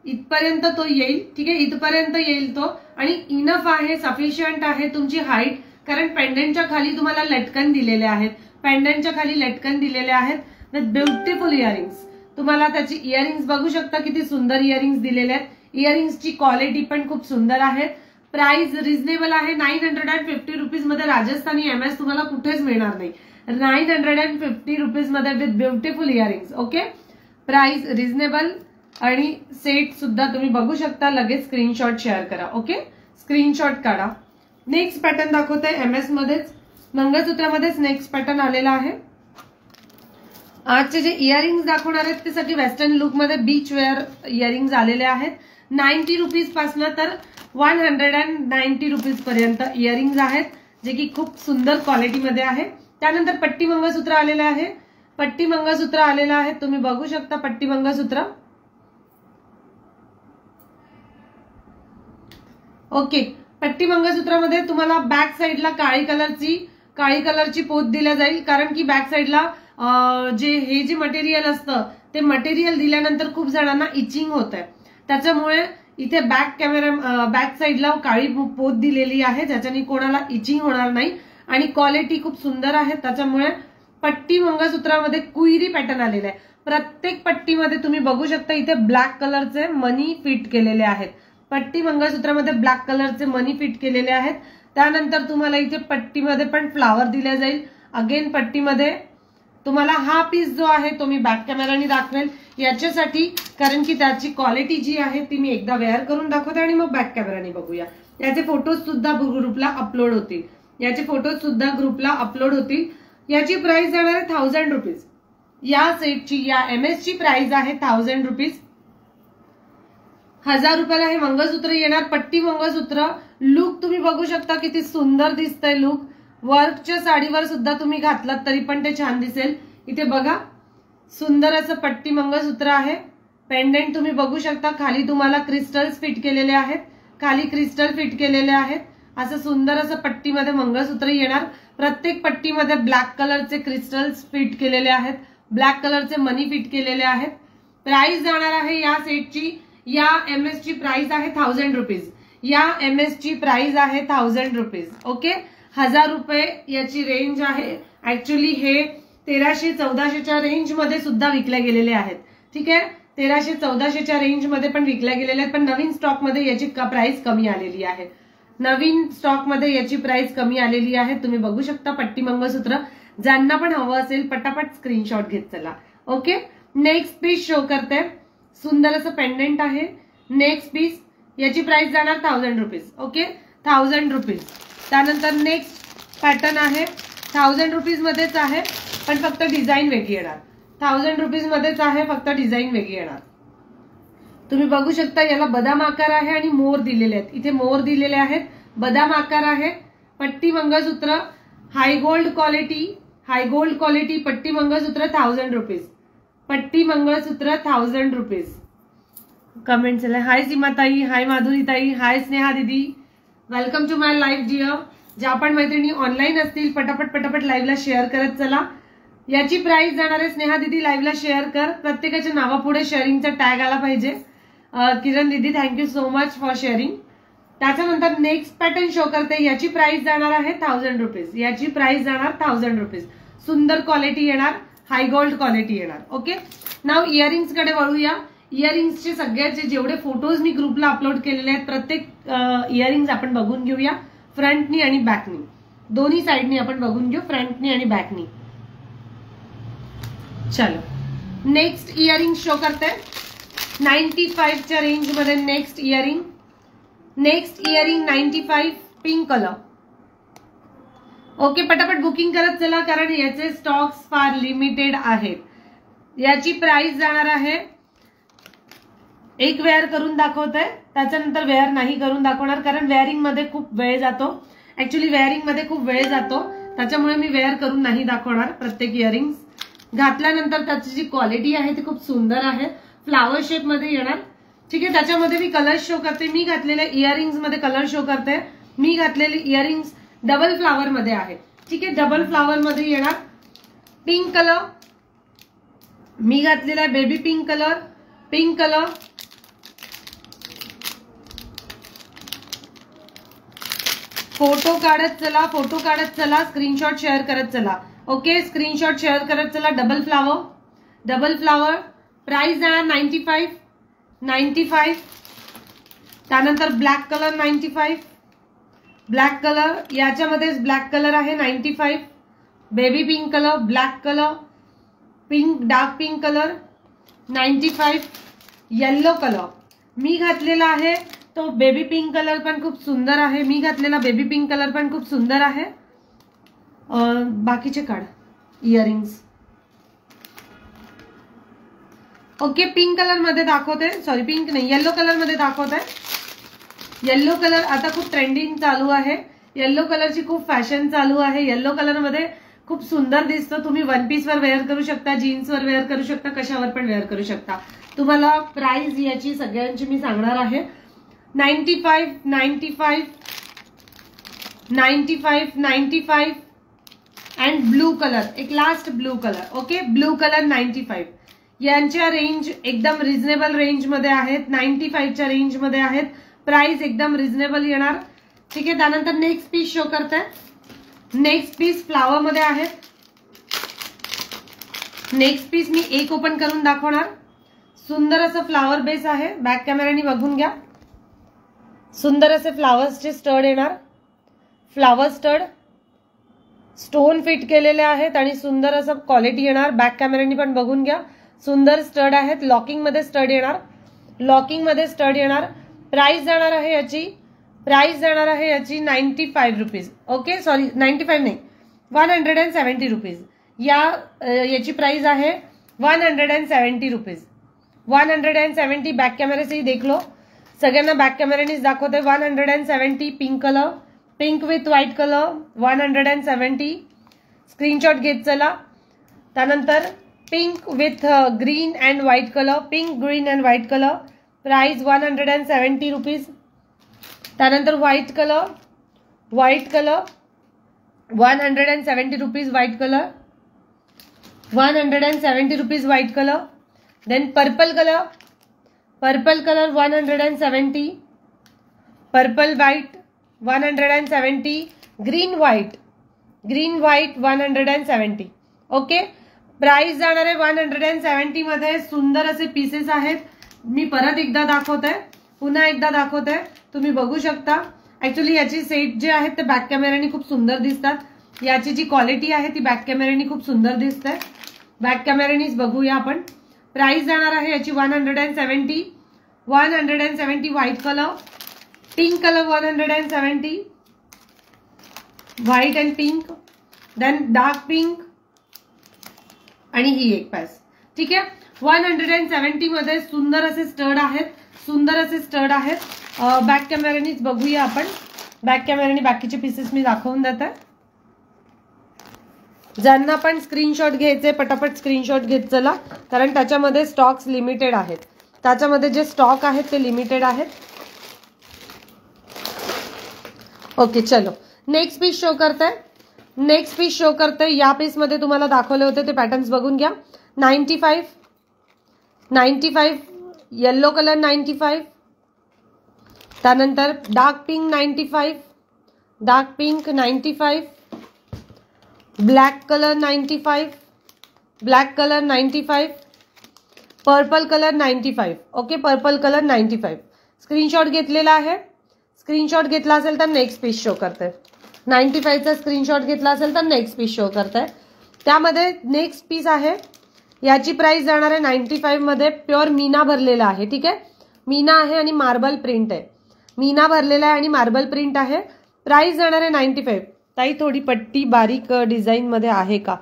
[SPEAKER 1] इथपर्यंत तो येईल. ठीक आहे, इथपर्यंत येईल तो, आणि इनफ आहे, सफिशियंट आहे तुमची हाईट. कारण पेंडंटच्या खाली तुम्हाला लटकन दिलेले आहेत. पेंडंटच्या खाली लटकन दिलेले आहेत विथ ब्युटिफुल इयरिंग्स. तुम्हाला त्याची इयरिंग्स बघू शकता, किती सुंदर इयरिंग्स दिलेले आहेत. इयरिंग्सची क्वालिटी पण खूप सुंदर आहे. प्राइस रिझनेबल आहे. 950 रुपीज मध्ये राजस्थानी एमएस तुम्हाला कुठेच मिळणार नाही. 950 रुपीज मध्ये with beautiful earrings. Okay, price reasonable आणि सेट सुद्धा तुम्ही बघू शकता. लगेच स्क्रीनशॉट शेअर करा. ओके, स्क्रीनशॉट काढा. नेक्स्ट पॅटर्न दाखवते. एमएस मध्येच, मंगळसूत्रामध्येच नेक्स्ट पॅटर्न आलेला आहे. आजचे जे इयरिंग्स दाखवणार आहेत ते सगळे वेस्टर्न लुक मध्ये बीच वेअर इयरिंग्स आलेले आहेत. 90 रुपीज पासून तर 190 रुपीज पर्यंत इयरिंग्स आहेत, जे की खूप सुंदर क्वालिटीमध्ये आहे. त्यानंतर पट्टी मंगळसूत्र आलेलं आहे. पट्टी मंगळसूत्र आलेलं आहे, तुम्ही बघू शकता. पट्टी मंगळसूत्र, ओके. पट्टी मंगळसूत्रामध्ये तुम्हाला बॅक साईडला काळी कलरची पोत दिल्या जाईल. कारण की बॅक साईडला हे जे मटेरियल असतं ते मटेरियल दिल्यानंतर खूप जणांना इचिंग होत आहे. त्याच्यामुळे इथे बॅक साईडला काळी पोत दिलेली आहे, ज्याच्याने कोणाला इचिंग होणार नाही. आणि क्वालिटी खूप सुंदर आहे. त्याच्यामुळे पट्टी मंगळसूत्रामध्ये कुईरी पॅटर्न आलेला आहे. प्रत्येक पट्टीमध्ये तुम्ही बघू शकता इथे ब्लॅक कलरचे मनी फिट केलेले आहेत. पट्टी मंगळसूत्रामध्ये ब्लॅक कलरचे मनी फिट केलेले आहेत. त्यानंतर तुम्हाला इथे पट्टीमध्ये पण फ्लावर दिले जाईल. अगेन पट्टीमध्ये तुम्हाला हा पीस जो आहे तो मी बॅक कॅमेराने दाखवेल याच्यासाठी, कारण की त्याची क्वालिटी जी आहे ती मी एकदा वेअर करून दाखवते आणि मग बॅक कॅमेराने बघूया. याचे फोटोज सुद्धा ग्रुपला अपलोड होतील. याची प्राइस जाणार आहे 1000 रुपीज. या सेटची, या एमएसची प्राइस आहे 1000 रुपीज. 1000 रुपयाला हे मंगळसूत्र येणार. पट्टी मंगळसूत्र. लुक तुम्ही बघू शकता, किती सुंदर दिसतंय लुक. वर्कच्या साडीवर सुद्धा तुम्ही घातलात तरी पण ते छान दिसेल. इथे बघा, सुंदर असं पट्टी मंगळसूत्र आहे. पेंडेंट तुम्ही बघू शकता, खाली तुम्हाला क्रिस्टल्स फिट केलेले आहेत. असं सुंदर असं पट्टीमध्ये मंगळसूत्र येणार. प्रत्येक पट्टीमध्ये ब्लॅक कलरचे क्रिस्टल्स फिट केलेले आहेत. ब्लॅक कलरचे मनी फिट केलेले आहेत. प्राइस जाणार आहे या सेटची, या एमएसची प्राइस आहे 1000 रुपीज. या एमएसची प्राइस आहे 1000 रुपीज. ओके, 1000 रुपये याची रेंज आहे. ऍक्च्युली हे 1300-1400च्या रेंज मध्ये सुद्धा विकले गेलेले आहेत. ठीक आहे, 1300-1400च्या रेंज मध्ये पण विकल्या गेलेल्या आहेत, पण नवीन स्टॉक मध्ये याची प्राइस कमी आलेली आहे. नवीन स्टॉक मध्ये याची प्राइस कमी आलेली आहे, तुम्ही बघू शकता. पट्टी मंगळसूत्र ज्यांना पण हवं असेल पटापट स्क्रीनशॉट घेत चला. ओके, नेक्स्ट पीस शो करते. सुंदर असं पेंडेंट आहे. नेक्स्ट पीस याची प्राइस जाणार 1000 रुपीज. Okay, 1000 rupees. त्यानंतर नेक्स्ट पॅटर्न आहे 1000 रुपीज मध्येच आहे, पण फक्त डिझाईन वेगळी येणार. 1000 रुपीज मध्येच आहे, फक्त डिझाईन वेगळी येणार. तुम्ही बघू शकता याला बदाम आकार आहे आणि मोर दिलेले आहेत. इथे मोर दिलेले आहेत, बदाम आकार आहे. पट्टी मंगळसूत्र हाय गोल्ड क्वालिटी पट्टी मंगळसूत्र 1000 रुपीज. पट्टी मंगळसूत्र 1000 रुपीज. कमेंट चला. हाय सीमाताई, हाय माधुरीताई, हाय स्नेहा दीदी, वेलकम टू माय लाईव्ह जिओ. ज्या पण मैत्रिणी ऑनलाईन असतील पटापट लाईव्हला शेअर करत चला. याची प्राइस जाणार आहे स्नेहा दीदी, लाईव्हला शेअर कर. प्रत्येकाच्या नावापुढे शेअरिंगचा टॅग आला पाहिजे. किरण दीदी thank you so much for sharing. त्याच्यानंतर नेक्स्ट पॅटर्न शो करते. याची प्राइस जाणार आहे 1000 रुपीज. याची प्राइस जाणार 1000 रुपीज. सुंदर क्वालिटी येणार, हाय गोल्ड क्वालिटी येणार. ओके, नाव इयरिंग्स कडे वळूया. इयरिंग्सचे सगळ्याचे जेवढे फोटोज मी ग्रुपला अपलोड केलेले आहेत प्रत्येक इयरिंग्स आपण बघून घेऊया. फ्रंटनी आणि बॅकनी दोन्ही साइडनी आपण बघून घेऊ, फ्रंटनी आणि बॅकनी. चलो नेक्स्ट इयरिंग शो करते 95च्या रेंज मध्ये. Next earring 95 pink colour. Okay, पटापट बुकिंग करत चला कारण याचे स्टॉक्स फार लिमिटेड आहेत. याची प्राइस जाणार आहे, एक वेअर करून दाखवतोय त्याच्यानंतर वेअर नाही करून दाखवणार कारण वेअरिंग मध्ये खूप वेळ जातो. ऍक्च्युली वेअरिंग मध्ये खूप वेळ जातो त्याच्यामुळे मी वेअर करून नाही दाखवणार. प्रत्येक इयरिंग्स घातल्यानंतर त्याची जी क्वालिटी आहे ती खूप सुंदर आहे. फ्लावर शेप मध्ये येणार. ठीक आहे, त्याच्यामध्ये मी कलर शो करते. मी घातलेल्या इयरिंग्स मध्ये कलर शो करते. मी घातलेली इयरिंग्स डबल फ्लावर मध्ये आहे. ठीक आहे, डबल फ्लावर मध्ये येणार. पिंक कलर मी घातलेला बेबी पिंक कलर. फोटो काढत चला, स्क्रीनशॉट शेअर करत चला. ओके, स्क्रीनशॉट शेअर करत चला. डबल फ्लावर प्राइस जाणार 95. त्यानंतर ब्लॅक कलर 95. ब्लॅक कलर याच्यामध्येच ब्लॅक कलर आहे 95. Baby pink colour, black colour, pink dark pink colour 95. Yellow colour मी घातलेला आहे तो बेबी पिंक कलर पण खूप सुंदर आहे. मी घातलेला बेबी पिंक कलर पण खूप सुंदर आहे. बाकीचे काढ इयरिंग्स. ओके, पिंक कलर मध्ये दाखवते, सॉरी पिंक नाही येल्लो कलर मध्ये दाखवते. येल्लो कलर आता खूप ट्रेंडिंग चालू आहे. येल्लो कलरची खूप फॅशन चालू आहे. येल्लो कलर मध्ये खूप सुंदर दिसतो. तुम्ही वन पीस वर वेअर करू शकता, जीन्स वर वेअर करू शकता, कशावर पण वेअर करू शकता. तुम्हाला प्राइस याची सगळ्यांची मी सांगणार आहे. 95 अँड ब्लू कलर, एक last blue colour. Okay, blue colour 95. यांच्या रेंज एकदम रिझनेबल रेंज मध्ये आहेत. 95च्या रेंज मध्ये आहेत. प्राइस एकदम रिझनेबल येणार. ठीक आहे, त्यानंतर नेक्स्ट पीस शो करते. नेक्स्ट पीस फ्लावर मध्ये आहे. नेक्स्ट पीस मी एक ओपन करून दाखवणार. सुंदर असं फ्लावर बेस आहे. बॅक कॅमेराने बघून घ्या. सुंदर असे फ्लावर्सचे स्टड येणार. फ्लावर स्टड स्टोन फिट केलेले आहेत आणि सुंदर असं क्वालिटी येणार. बॅक कॅमेराने पण बघून घ्या. सुंदर स्टड आहेत. लॉकिंग मध्ये स्टड येणार. प्राइस जाणार आहे याची 95 रुपीज. ओके, सॉरी 95 नाही 170 रुपीज. याची प्राइस आहे 170 रुपीज. 170. बॅक कॅमेरे से ही देख लो. सगळ्यांना बॅक कॅमेऱ्यानेच दाखवते. 170 pink colour, pink with white colour 170. Screenshot घेत चला. त्यानंतर pink with green and white colour, pink green and white colour. Price 170 rupees. त्यानंतर white colour 170 rupees. White colour 170 rupees. White colour. Then purple colour 170. Purple white 170. Green white 170. Okay, price जाणार आहे 170 मध्ये. सुंदर असे pieces आहेत. मी परत एकदा दाखवते, पुन्हा एकदा दाखवते. तुम्ही बघू शकता. ऍक्च्युली याची सेट जे आहेत ते बॅक कॅमेऱ्याने खूप सुंदर दिसतात. याची जी क्वालिटी आहे ती बॅक कॅमेऱ्याने खूप सुंदर दिसते. बॅक कॅमेऱ्यानेच बघूया आपण. प्राइस जाणार आहे याची 170. 170 white colour, pink colour 170, white and pink, then dark pink आणि ही एक पॅस. ठीक आहे. 170 मध्ये सुंदर असे स्टड आहेत, सुंदर असे स्टड आहेत. बॅक कॅमेऱ्यानेच बघूया आपण. बॅक कॅमेऱ्याने बाकीचे पीसेस मी दाखवून देते. ज्यांना पण स्क्रीनशॉट घ्यायचे पटापट स्क्रीनशॉट घेत चला, कारण त्याच्यामध्ये स्टॉक्स लिमिटेड आहेत. त्याच्यामध्ये जे स्टॉक आहेत ते लिमिटेड आहेत. ओके चलो नेक्स्ट पीस शो करते. नेक्स्ट पीस शो करते. या पीस मध्ये तुम्हाला दाखवले होते ते पॅटर्न्स बघून घ्या. 95 येलो कलर 95, त्यानंतर dark pink 95, dark pink 95, black colour 95, black colour 95, purple colour 95. Okay purple colour 95. Screenshot घेतलेला आहे. स्क्रीनशॉट घेतला असेल तर नेक्स्ट पीस शो करते. 95चा स्क्रीनशॉट घेतला असेल तर नेक्स्ट पीस शो करते. त्यामध्ये नेक्स्ट पीस आहे. याची प्राइस जाणार आहे 95 मध्ये. प्युअर मीना भरलेला आहे. ठीक आहे. मीना आहे आणि मार्बल प्रिंट आहे. मीना भरलेला आहे आणि मार्बल प्रिंट आहे. प्राइस जाणार आहे 95. ताई थोडी पट्टी बारीक डिझाईन मध्ये आहे का?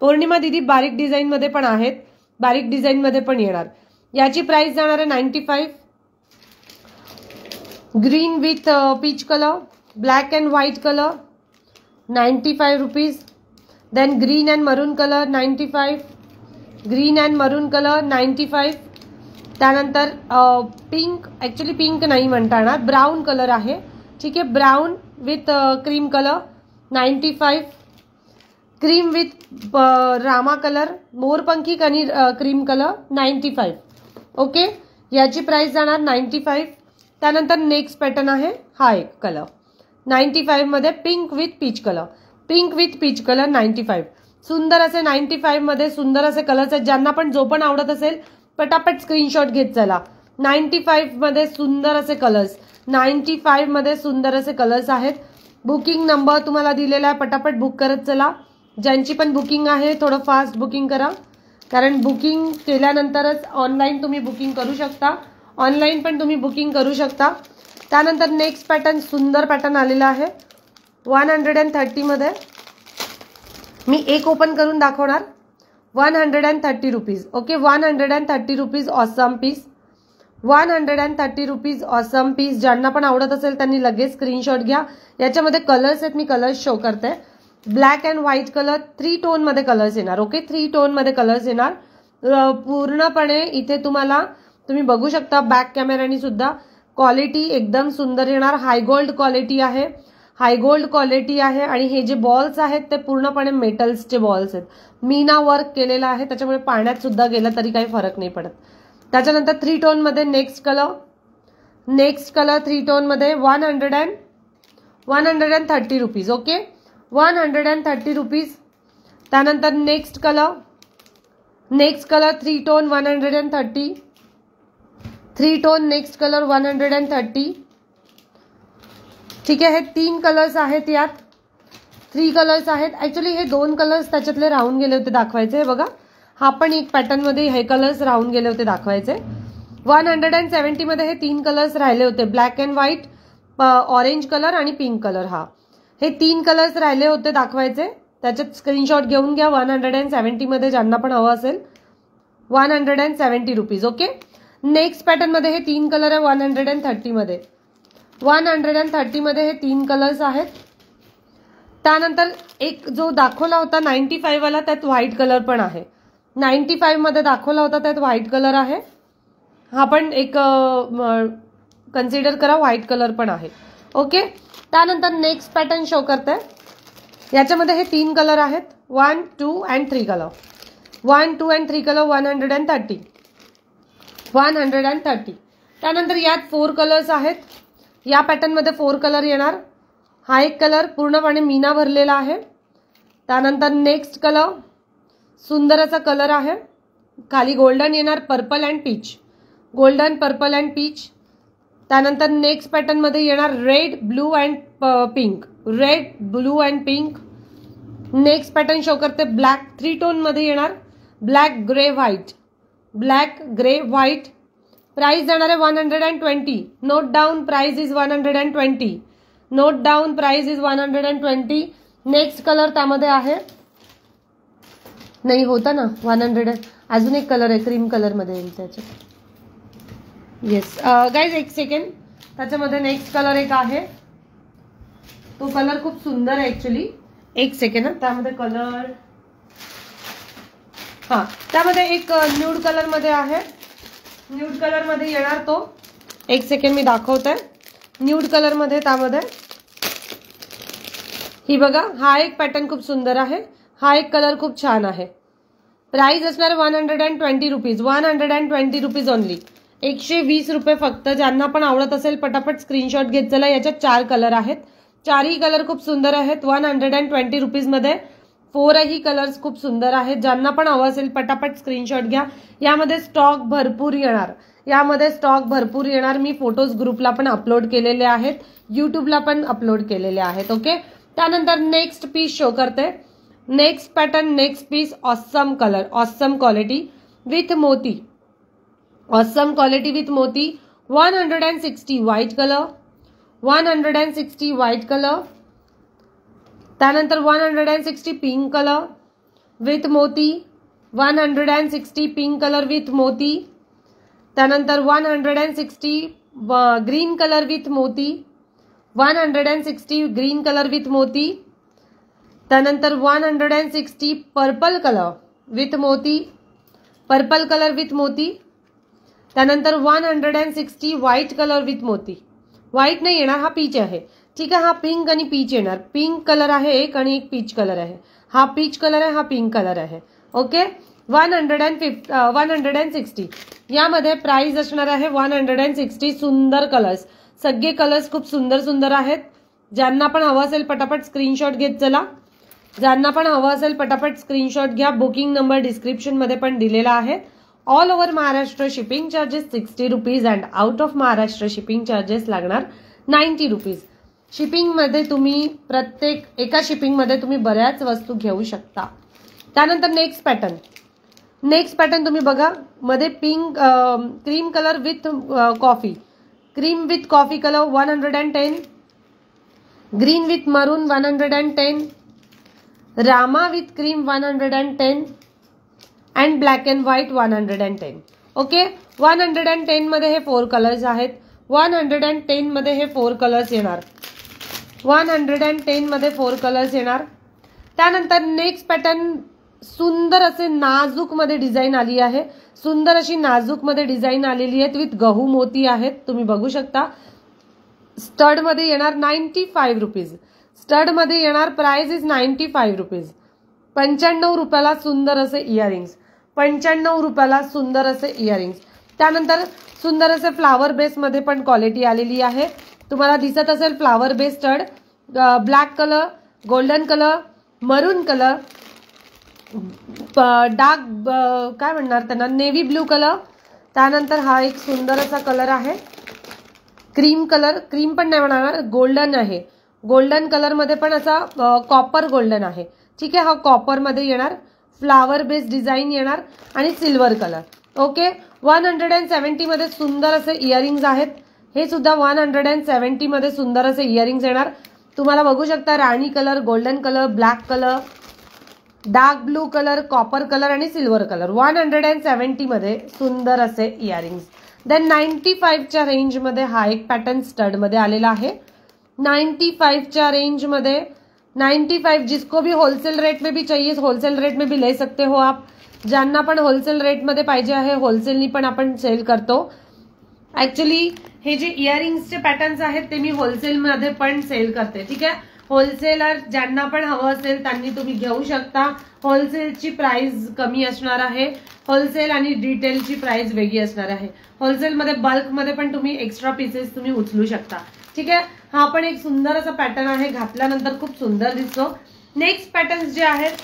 [SPEAKER 1] पौर्णिमा दीदी बारीक डिझाईन मध्ये पण आहेत, बारीक डिझाईन मध्ये पण येणार. याची प्राइस जाणार आहे 95. Green with peach colour, black and white colour 95 rupees. Then green and maroon colour 95, green and maroon colour 95. त्यानंतर पिंक, ऍक्च्युली पिंक नाही म्हणता येणार, ब्राऊन कलर आहे. ठीक आहे. Brown with cream colour 95. Cream with रामा कलर, मोरपंखी आणि क्रीम कलर 95. ओके. याची प्राइस जाणार 95. त्यानंतर नेक्स्ट पॅटर्न आहे हा एक कलर 95 मध्ये pink with peach colour, pink with peach colour 95. सुंदर असे 95 मध्ये सुंदर असे कलर्स आहेत. ज्यांना पण जो पण आवडत असेल पटापट स्क्रीनशॉट घेत चला. 95 मध्ये सुंदर असे कलर्स, 95 मध्ये सुंदर असे कलर्स आहेत. बुकिंग नंबर तुम्हाला दिलेला आहे, पटापट बुक करत चला. ज्यांची पण बुकिंग आहे थोडं फास्ट बुकिंग करा, कारण बुकिंग केल्यानंतरच ऑनलाईन तुम्ही बुकिंग करू शकता. ऑनलाईन पण तुम्ही बुकिंग करू शकता. त्यानंतर नेक्स्ट पॅटर्न, सुंदर पॅटर्न आलेला आहे 130 मध्ये. मी एक ओपन करून दाखवणार. 130 rupees. Okay 130 rupees awesome piece, 130 rupees awesome piece. ज्यांना पण आवडत असेल त्यांनी लगेच स्क्रीनशॉट घ्या. याच्यामध्ये कलर्स आहेत, मी कलर्स शो करते. Black and white colour 3 tone मध्ये कलर्स येणार. ओके 3 टोन मध्ये कलर्स येणार. पूर्णपणे इथे तुम्ही बघू शकता बॅक कॅमेऱ्याने सुद्धा क्वालिटी एकदम सुंदर येणार. हाय गोल्ड क्वालिटी आहे, हाय गोल्ड क्वालिटी आहे. आणि हे जे बॉल्स आहेत ते पूर्णपणे मेटल्सचे बॉल्स आहेत. मीना वर्क केलेला आहे, त्याच्यामुळे पाण्यात सुद्धा गेलं तरी काही फरक नाही पडत. त्याच्यानंतर 3 टोन मध्ये next colour, next colour 3 tone मध्ये 130 रुपीज. Okay 130 rupees. त्यानंतर next colour, next colour 3 tone 130, 3 tone next colour 130. ठीक आहे. हे 3 कलर्स आहेत, यात 3 कलर्स आहेत. ऍक्च्युली हे 2 कलर्स त्याच्यातले राहून गेले होते दाखवायचे. बघा हा पण एक पॅटर्न मध्ये हे कलर्स राहून गेले होते दाखवायचे. 170 मध्ये हे 3 कलर्स राहिले होते, black and white, orange colour आणि पिंक कलर. हे 3 कलर्स राहिले होते दाखवायचे. त्याच्यात स्क्रीनशॉट घेऊन घ्या. 170 मध्ये ज्यांना पण हवं असेल 170 रुपीज. ओके. नेक्स्ट पॅटर्न मध्ये हे 3 कलर आहे 130 मध्ये. 130 मध्ये हे 3 कलर्स आहेत. त्यानंतर एक जो दाखवला होता 95 वाला त्यात व्हाईट कलर पण आहे. 95 मध्ये दाखवला होता त्यात व्हाईट कलर आहे. हा पण एक कन्सिडर करा, व्हाईट कलर पण आहे. ओके. त्यानंतर नेक्स्ट पॅटर्न शो करते. याच्यामध्ये हे 3 कलर आहेत 1, 2 अँड 3 कलर. 1, 2 and 3 colour 130. त्यानंतर यात 4 कलर्स आहेत. या पॅटर्न मध्ये 4 कलर येणार. हा एक कलर पूर्णपणे मीना भरलेला आहे. त्यानंतर नेक्स्ट कलर सुंदर असा कलर आहे, खाली गोल्डन येणार, purple and peach, golden purple and peach. त्यानंतर नेक्स्ट पॅटर्न मध्ये येणार red blue and pink, red blue and pink. Next pattern show करते ब्लॅक 3 टोन मध्ये येणार, black grey white, black grey white. Price जाणार आहे 120. Note down, price is 120. Note down, price is 120. Next colour त्यामध्ये आहे, नाही होता ना 100. अजून एक कलर आहे क्रीम कलर मध्ये येईल त्याच्यात. येस गाईज एक सेकंड, त्याच्यामध्ये नेक्स्ट कलर एक आहे, तो कलर खूप सुंदर आहे ऍक्च्युली. एक सेकंड ना, त्यामध्ये कलर, हा त्यामध्ये एक न्यूड कलर मध्ये आहे, न्यूड कलर मध्ये येणार तो. एक सेकंड मी दाखवते. न्यूड कलर मध्ये त्यामध्ये ही बघा, हा एक पॅटर्न खूप सुंदर आहे, हा एक कलर खूप छान आहे. प्राइस असणार 120 रुपीज, 120 रुपीज ओनली. 120 रुपये फक्त. ज्यांना पण आवडत असेल पटापट स्क्रीनशॉट घेत चला. याच्यात 4 कलर आहेत, 4ही कलर खूप सुंदर आहेत. 120 रुपीज मध्ये 4ही कलर्स खूप सुंदर आहेत. ज्यांना पण हवं असेल पटापट स्क्रीनशॉट घ्या. यामध्ये स्टॉक भरपूर येणार, यामध्ये स्टॉक भरपूर येणार. मी फोटोज ग्रुपला पण अपलोड केलेले आहेत, युट्यूबला पण अपलोड केलेले आहेत. ओके. त्यानंतर नेक्स्ट पीस शो करते. Next pattern, next piece, awesome colour, awesome quality with मोती, ऑसम क्वालिटी विथ मोती. 160 व्हाईट कलर, 160 व्हाईट कलर. त्यानंतर 160 पिंक कलर विथ मोती, 160 पिंक कलर विथ मोती. त्यानंतर 160 ग्रीन कलर विथ मोती, 160 ग्रीन कलर विथ मोती. त्यानंतर 160 पर्पल कलर विथ मोती, पर्पल कलर विथ मोती. त्यानंतर 160 व्हाईट कलर विथ मोती. व्हाईट नाही येणार, हा पीच आहे. ठीक आहे, हा पिंक आणि पीच येणार. पिंक कलर आहे एक आणि एक पीच कलर आहे. हा पीच कलर आहे, हा पिंक कलर आहे. ओके. 160. यामध्ये प्राइस असणार आहे 160. सुंदर कलर्स, सगळे कलर्स खूप सुंदर सुंदर आहेत. ज्यांना पण हवं असेल पटापट स्क्रीनशॉट घेत चला. ज्यांना पण हवं असेल पटापट स्क्रीनशॉट घ्या. बुकिंग नंबर डिस्क्रिप्शन मध्ये पण दिलेला आहे. All over Maharashtra shipping charges 60 rupees and out of Maharashtra shipping charges लागणार 90 रुपीज. शिपिंग मध्ये तुम्ही प्रत्येक एका शिपिंग मध्ये तुम्ही बऱ्याच वस्तू घेऊ शकता. त्यानंतर नेक्स्ट पॅटर्न, नेक्स्ट पॅटर्न तुम्ही बघा, मध्ये pink cream colour with coffee, cream with coffee colour 110, green with मरून 110, Rama with cream 110 and black and white 110. Okay. 110 मध्ये हे 4 कलर्स आहेत. 110 मध्ये हे 4 कलर्स येणार. 110 मध्ये 4 कलर्स येणार. त्यानंतर नेक्स्ट पॅटर्न, सुंदर असे नाजूक मध्ये डिझाईन आली आहे. सुंदर अशी नाजूक मध्ये डिझाईन आलेली आहे विथ गहू मोती आहेत. तुम्ही बघू शकता. स्टड मध्ये येणार 95 रुपीज. स्टड मध्ये येणार. Price is 95 rupees. 95 रुपयाला सुंदर असे इयरिंग्स, 95 रुपयाला सुंदर असे इयरिंग्स. त्यानंतर सुंदर असे फ्लावर बेस मध्ये पण क्वालिटी आलेली आहे. तुम्हाला दिसत असेल flower base stud, black colour, golden colour, मरून कलर, डार्क काय म्हणणार त्यांना, नेव्ही ब्लू कलर. त्यानंतर हा एक सुंदर असा कलर आहे, क्रीम कलर, क्रीम पण नाही म्हणणार, गोल्डन आहे. गोल्डन कलर मध्ये पण असा कॉपर गोल्डन आहे. ठीक आहे. हा कॉपर मध्ये येणार. फ्लावर बेस डिझाईन येणार आणि सिल्वर कलर. ओके. 170 मध्ये सुंदर असे इयरिंग्स आहेत. हे सुद्धा 170 मध्ये सुंदर असे इयरिंग्स येणार. तुम्हाला बघू शकता राणी colour, golden colour, black colour, dark blue colour, copper colour आणि सिल्वर कलर. 170 मध्ये सुंदर असे इयरिंग्स. देन 95च्या रेंज मध्ये हा एक पॅटर्न स्टड मध्ये आलेला आहे. 95च्या रेंज मध्ये, 95 जिसको भी होलसेल रेट में भी चाहिए होलसेल रेट में भी ले सकते हो आप. ज्यांना पण होलसेल रेट मध्ये पाहिजे आहे होलसेलनी पण आपण सेल करतो. ऍक्च्युली हे जे इयरिंग्सचे पॅटर्न्स आहेत ते मी होलसेल मध्ये पण सेल करते. ठीक आहे. होलसेलर ज्यांना पण हवं असेल त्यांनी तुम्ही घेऊ शकता. होलसेलची प्राइस कमी असणार आहे. होलसेल आणि डिटेलची प्राइस वेगळी असणार आहे. होलसेलमध्ये बल्कमध्ये पण तुम्ही एक्स्ट्रा पीसेस तुम्ही उचलू शकता. ठीक आहे. हा पण एक सुंदर असा पॅटर्न आहे. घातल्यानंतर खूप सुंदर दिसतो. नेक्स्ट पॅटर्न्स जे आहेत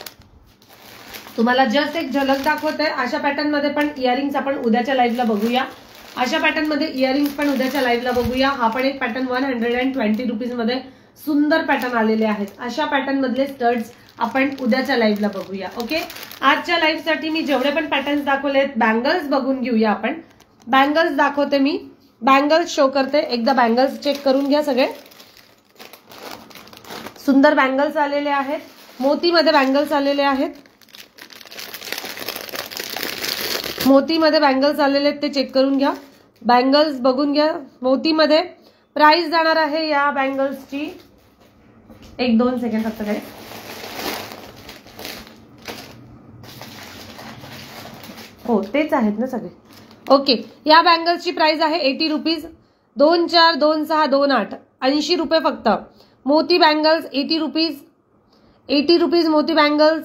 [SPEAKER 1] तुम्हाला जस्ट एक झलक दाखवते. अशा पॅटर्न मध्ये पण इयरिंग्स आपण उद्याच्या लाईव्हला बघूया. अशा पॅटर्न मध्ये इयरिंग्स पण उद्याच्या लाईव्हला बघूया. हा पण एक पॅटर्न 120 रुपीज मध्ये सुंदर पॅटर्न आलेले आहेत. अशा पॅटर्न मधले स्टड्स आपण उद्याच्या लाईव्हला बघूया. ओके, आजच्या लाईव्ह साठी मी जेवढे पण पॅटर्न्स दाखवलेत, बँगल्स बघून घेऊया आपण. बँगल्स दाखवते मी, बँगल्स शो करते. एकदा बँगल्स चेक करून घ्या. सगळे सुंदर बँगल्स आलेले आहेत. मोतीमध्ये बँगल्स आलेले आहेत. मोतीमध्ये बँगल्स आलेले आहेत, ते चेक करून घ्या. बँगल्स बघून घ्या. मोतीमध्ये प्राइस जाणार आहे या बँगल्सची, 1-2 सेकंड फक्त काय. हो, तेच आहेत ना सगळे. ओके, या बँगल्सची प्राइस आहे 80 रुपीज. 242628 80 रुपये फक्त. मोती बँगल्स 80 रुपीज. 80 रुपीज मोती bangles.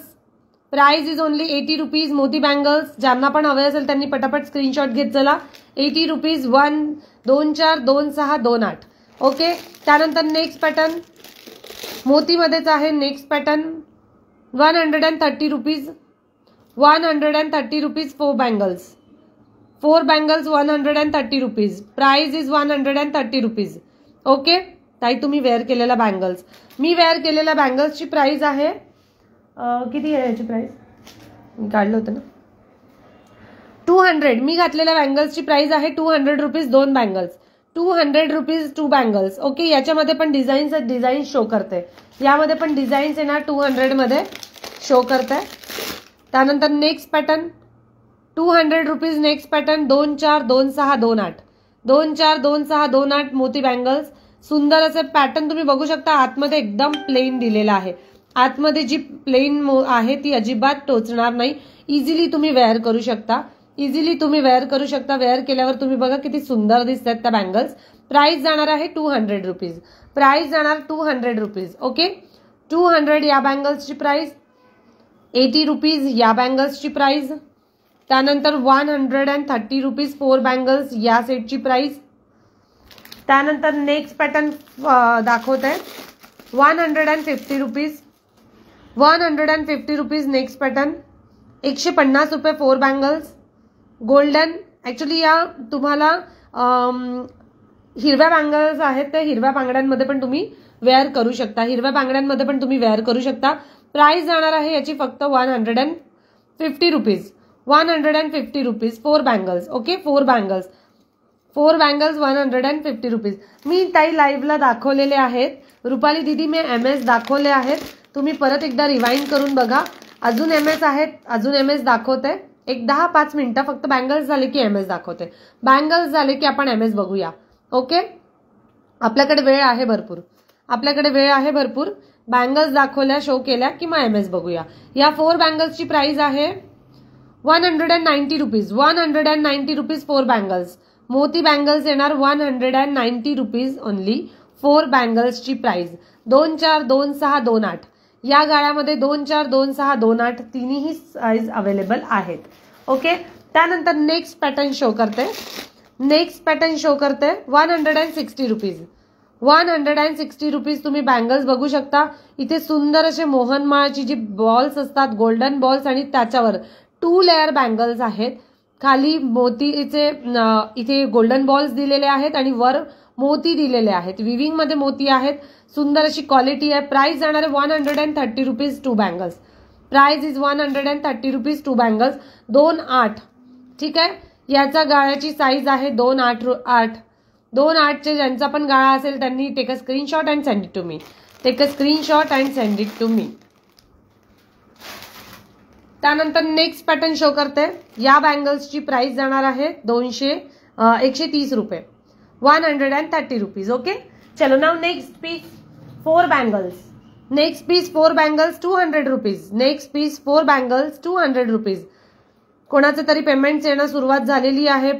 [SPEAKER 1] Price is only 80 rupees मोती बँगल्स. ज्यांना पण हवे असेल त्यांनी पटापट स्क्रीनशॉट घेत चला. 80 रुपीज 242628. ओके, त्यानंतर नेक्स्ट पॅटर्न मोतीमध्येच आहे. Next pattern 130 rupees. 130 rupees 4 bangles. 4 bangles 130 rupees. Price is 130 rupees. Okay ताई, तुम्ही वेअर केलेल्या बँगल्स, मी वेअर केलेल्या बँगल्सची प्राइस आहे किती आहे याची प्राइस, मी काढलं होतं ना, 200. मी घातलेल्या बँगल्सची प्राइस आहे 200 rupees 2 bangles. 200 rupees 2 bangles. Okay, याच्यामध्ये पण डिझाईन शो करते. यामध्ये पण डिझाईन्स आहे ना 200 मध्ये शो करते. त्यानंतर next pattern 200 rupees. Next pattern 242628. 242628 मोती बँगल्स. सुंदर असे पॅटर्न तुम्ही बघू शकता. आतमध्ये एकदम प्लेन दिलेला आहे. आतमध्ये जी प्लेन आहे ती अजिबात टोचणार नाही. इझिली तुम्ही वेअर करू शकता. वेअर केल्यावर तुम्ही बघा किती सुंदर दिसतात त्या बँगल्स. प्राइस जाणार आहे 200 रुपीज. प्राइस जाणार 200 रुपीज. ओके, 200 या बँगल्सची प्राइस. 80 रुपीज या बँगल्सची प्राइस. त्यानंतर 130 रुपीज 4 बँगल्स या सेटची प्राइस. त्यानंतर नेक्स्ट पॅटर्न दाखवत आहे 150 रुपीज. 150 rupees next pattern. 150 रुपये 4 बँगल्स. गोल्डन. ऍक्च्युली या तुम्हाला हिरव्या बँगल्स आहेत, त्या हिरव्या बांगड्यांमध्ये पण तुम्ही वेअर करू शकता. प्राइस जाणार आहे याची फक्त 150 rupees. 150 rupees 4 bangles. Okay, 4 bangles 150 rupees. मी ताई लाईव्हला दाखवलेले आहेत. रुपाली दीदी मी MS दाखवले आहेत. तुम्ही परत एकदा रिवाइंड करून बघा. अजून MS आहेत, अजून MS दाखवते. एक 10-5 मिनिटं फक्त. बँगल्स झाले की MS दाखवते. बँगल्स झाले की आपण MS बघूया. ओके, आपल्याकडे वेळ आहे भरपूर. बँगल्स दाखवल्या, शो केल्या की मग MS बघूया. या 4 बँगल्सची प्राइस आहे 190 रुपीज. 190 rupees 4 bangles. मोती बँगल्स येणार 190 रुपीज ओनली. 4 बँगल्सची प्राइस 242628. या गाळ्यामध्ये 242628 तिन्ही साईज अवेलेबल आहेत. ओके, त्यानंतर नेक्स्ट पॅटर्न शो करते. 160 रुपीज. 160 रुपीज तुम्ही बँगल्स बघू शकता. इथे सुंदर असे मोहनमाळाची जी बॉल्स असतात, गोल्डन बॉल्स, आणि त्याच्यावर 2 लेअर बँगल्स आहेत. खाली मोतीचे इथे गोल्डन बॉल्स दिलेले आहेत आणि वर मोती दिलेले आहेत. विविंग मध्ये मोती आहेत. सुंदर अशी क्वालिटी आहे. प्राइस जाणार आहे 130 rupees 2 bangles. Price is 130 rupees 2 bangles. 2.8. ठीक आहे, याचा गाळ्याची साईज आहे 2.8. 2.8चे ज्यांचा पण गाळा असेल त्यांनी take a screenshot and send it to me. त्यानंतर नेक्स्ट पॅटर्न शो करते. या बँगल्सची प्राइस जाणार आहे 130 रुपये. 130 रुपीज. ओके, चलो now next piece 4 bangles. 4 bangles 200 rupees. Next piece 4 bangles 200 rupees. कोणाचं तरी पेमेंट्स येणं सुरुवात झालेली आहे.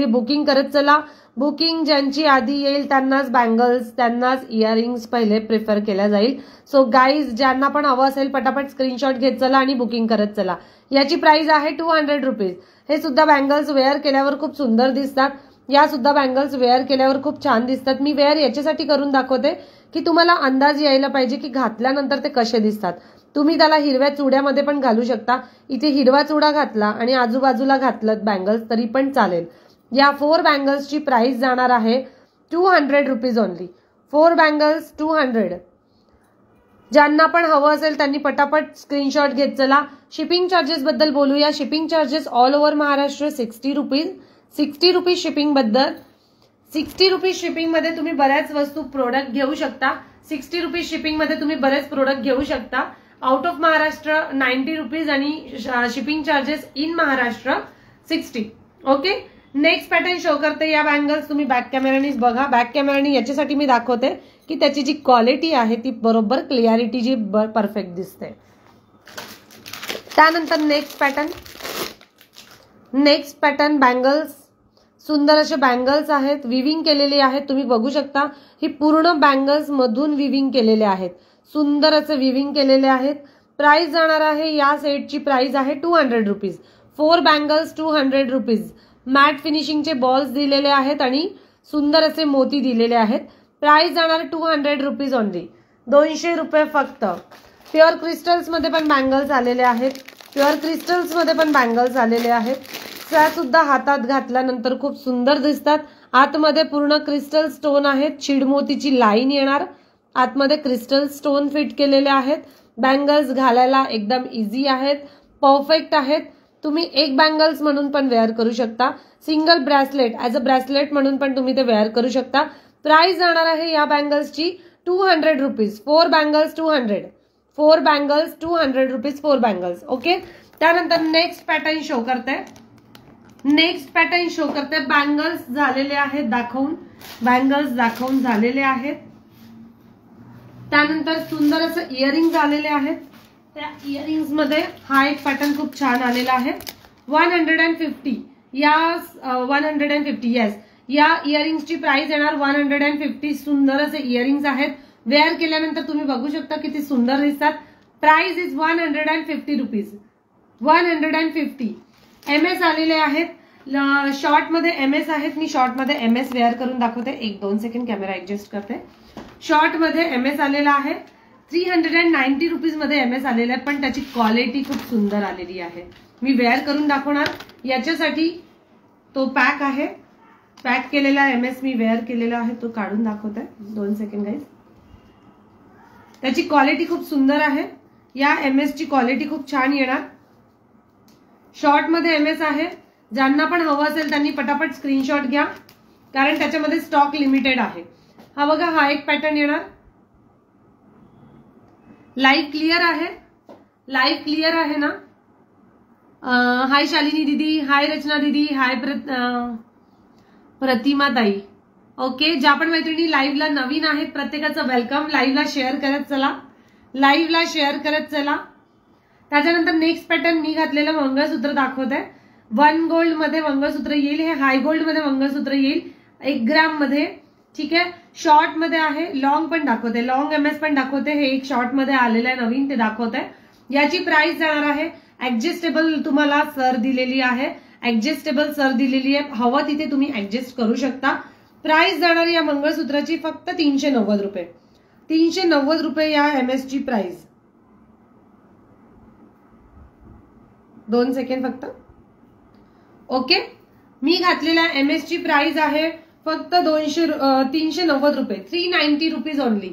[SPEAKER 1] बुकिंग करत चला. बुकिंग ज्यांची आधी येईल त्यांनाच बँगल्स, त्यांनाच इयरिंग्स पहिले प्रिफर केल्या जाईल. सो गाईज, ज्यांना पण हवं असेल पटापट स्क्रीनशॉट घेत चला आणि बुकिंग करत चला. याची प्राइस आहे 200 रुपीज. हे सुद्धा बँगल्स वेअर केल्यावर खूप सुंदर दिसतात. या सुद्धा बँगल्स वेअर केल्यावर खूप छान दिसतात. मी वेअर याच्यासाठी करून दाखवते की तुम्हाला अंदाज यायला पाहिजे की घातल्यानंतर ते कसे दिसतात. तुम्ही त्याला हिरव्या चुड्यामध्ये पण घालू शकता. इथे हिरवा चुडा घातला आणि आजूबाजूला घातलं बँगल्स तरी पण चालेल. या 4 बँगल्सची प्राइस जाणार आहे 200 रुपीज ओनली. 4 बँगल्स 200. ज्यांना पण हवं असेल त्यांनी पटापट स्क्रीनशॉट घेत चला. शिपिंग चार्जेस बद्दल बोलूया. Shipping charges all over Maharashtra 60 rupees. 60 rupees shipping बद्दल. 60 रुपीज शिपिंग मध्ये तुम्ही बऱ्याच वस्तू प्रोडक्ट घेऊ शकता. 60 रुपीज शिपिंग मध्ये तुम्ही बरेच प्रोडक्ट घेऊ शकता. आउट ऑफ महाराष्ट्र 90 रुपीज आणि shipping charges in Maharashtra 60. Okay. Next pattern show करते. या बँगल्स तुम्ही बॅक कॅमेरानीच बघा. बॅक कॅमेरानी याच्यासाठी मी दाखवते की त्याची जी क्वालिटी आहे ती बरोबर क्लिअरिटी जी परफेक्ट दिसते. त्यानंतर नेक्स्ट पॅटर्न बँगल्स. सुंदर असे बँगल्स आहेत. विविंग केलेले आहेत. तुम्ही बघू शकता ही पूर्ण बँगल्स मधून विविंग केलेले आहेत. सुंदर असे विविंग केलेले आहेत. प्राइस जाणार आहे या सेटची प्राइस आहे 200 रुपीज. 4 bangles 200 rupees. मॅट फिनिशिंगचे बॉल्स दिलेले आहेत आणि सुंदर असे मोती दिलेले आहेत. प्राइस जाणार 200 रुपीज ओनली. 200 रुपये फक्त. प्युअर क्रिस्टल्स मध्ये पण बँगल्स आलेले आहेत. प्युअर क्रिस्टल्स मध्ये पण बँगल्स आलेले आहेत. त्या सुद्धा हातात घातल्यानंतर खूप सुंदर दिसतात. आतमध्ये पूर्ण क्रिस्टल स्टोन आहेत. चिडमोतीची लाईन येणार. आतमध्ये क्रिस्टल स्टोन फिट केलेले आहेत. बँगल्स घालायला एकदम इझी आहेत. परफेक्ट आहेत. तुम्ही एक बँगल्स म्हणून पण वेअर करू शकता. Single bracelet as a bracelet म्हणून पण तुम्ही ते वेअर करू शकता. प्राइस जाणार आहे या बँगल्सची 200 rupees. 4 bangles 200. 4 bangles 200 rupees 4 bangles. Okay. त्यानंतर नेक्स्ट पॅटर्न शो करते. बँगल्स झालेले आहेत दाखवून. बँगल्स दाखवून झालेले आहेत. त्यानंतर सुंदर असं इयरिंग्स आलेले आहेत. त्या इयरिंग्स मध्ये हा एक पॅटर्न खूप छान आलेला आहे. 150. या 150 येस. या इयरिंग्सची प्राइस येणार 150. सुंदर असे इयरिंग्स आहेत. वेअर केल्यानंतर तुम्ही बघू शकता किती सुंदर दिसतात. Price is 150 rupees. 150. MS आलेले आहेत. शॉर्ट मध्ये MS आहेत. मी शॉर्ट मध्ये MS वेअर करून दाखवते. 1-2 सेकंड कॅमेरा ऍडजस्ट करते. शॉर्ट मध्ये MS आलेला आहे. 390 रुपीज मध्ये MS आलेला आहे. पण त्याची क्वालिटी खूप सुंदर आलेली आहे. मी वेअर करून दाखवणार. याच्यासाठी तो पॅक आहे. पॅक केलेला MS मी वेअर केलेला आहे. तो काढून दाखवते. 2 सेकंड गाईज. त्याची क्वालिटी खूप सुंदर आहे. या MS ची क्वालिटी खूप छान येणार. शॉर्ट मध्ये MS आहे. ज्यांना पण हवं असेल त्यांनी पटापट स्क्रीनशॉट घ्या कारण त्याच्यामध्ये स्टॉक लिमिटेड आहे. हा बघा हा एक पॅटर्न येणार. लाईव्ह क्लिअर आहे. लाईव्ह क्लिअर आहे ना. हाय शालिनी दीदी. हाय रचना दीदी. हाय प्रतिमा ताई. ओके. ज्या पण मैत्रिणी लाईव्हला नवीन आहेत प्रत्येकाचं वेलकम. लाईव्हला शेअर करत चला. लाईव्हला शेअर करत चला. त्याच्यानंतर नेक्स्ट पॅटर्न मी घातलेलं मंगळसूत्र दाखवते. 1 गोल्ड मध्ये मंगळसूत्र येईल. हे हाय गोल्ड मध्ये मंगळसूत्र येईल 1 ग्राम मध्ये. ठीक आहे. शॉर्ट मध्ये आहे. लॉंग पण दाखवते. लॉंग MS पण दाखवते. हे एक शॉर्ट मध्ये आलेलं आहे नवीन ते दाखवते. याची प्राइस जाणार आहे. ऍडजस्टेबल तुम्हाला सर दिलेली आहे. ऍडजस्टेबल सर दिलेली आहे. हवं तिथे तुम्ही ऍडजस्ट करू शकता. प्राइस जाणार या मंगळसूत्राची फक्त 390 रुपये. 390 रुपये या MS ची प्राइस. 2 सेकंड फक्त. ओके. मी घातलेल्या MS ची प्राइस आहे फक्त 390 रुपये. 390 रुपीज ओनली.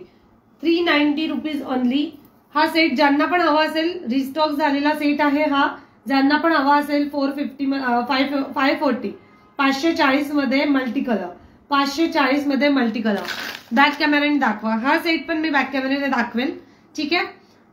[SPEAKER 1] 390 rupees only. हा सेट ज्यांना पण हवा असेल रिस्टॉक झालेला सेट आहे हा. ज्यांना पण हवा असेल 540 540 मध्ये मल्टी कलर. 540 मध्ये मल्टी कलर. बॅक कॅमेराने दाखवा. हा सेट पण मी बॅक कॅमेराने दाखवेल. ठीक आहे.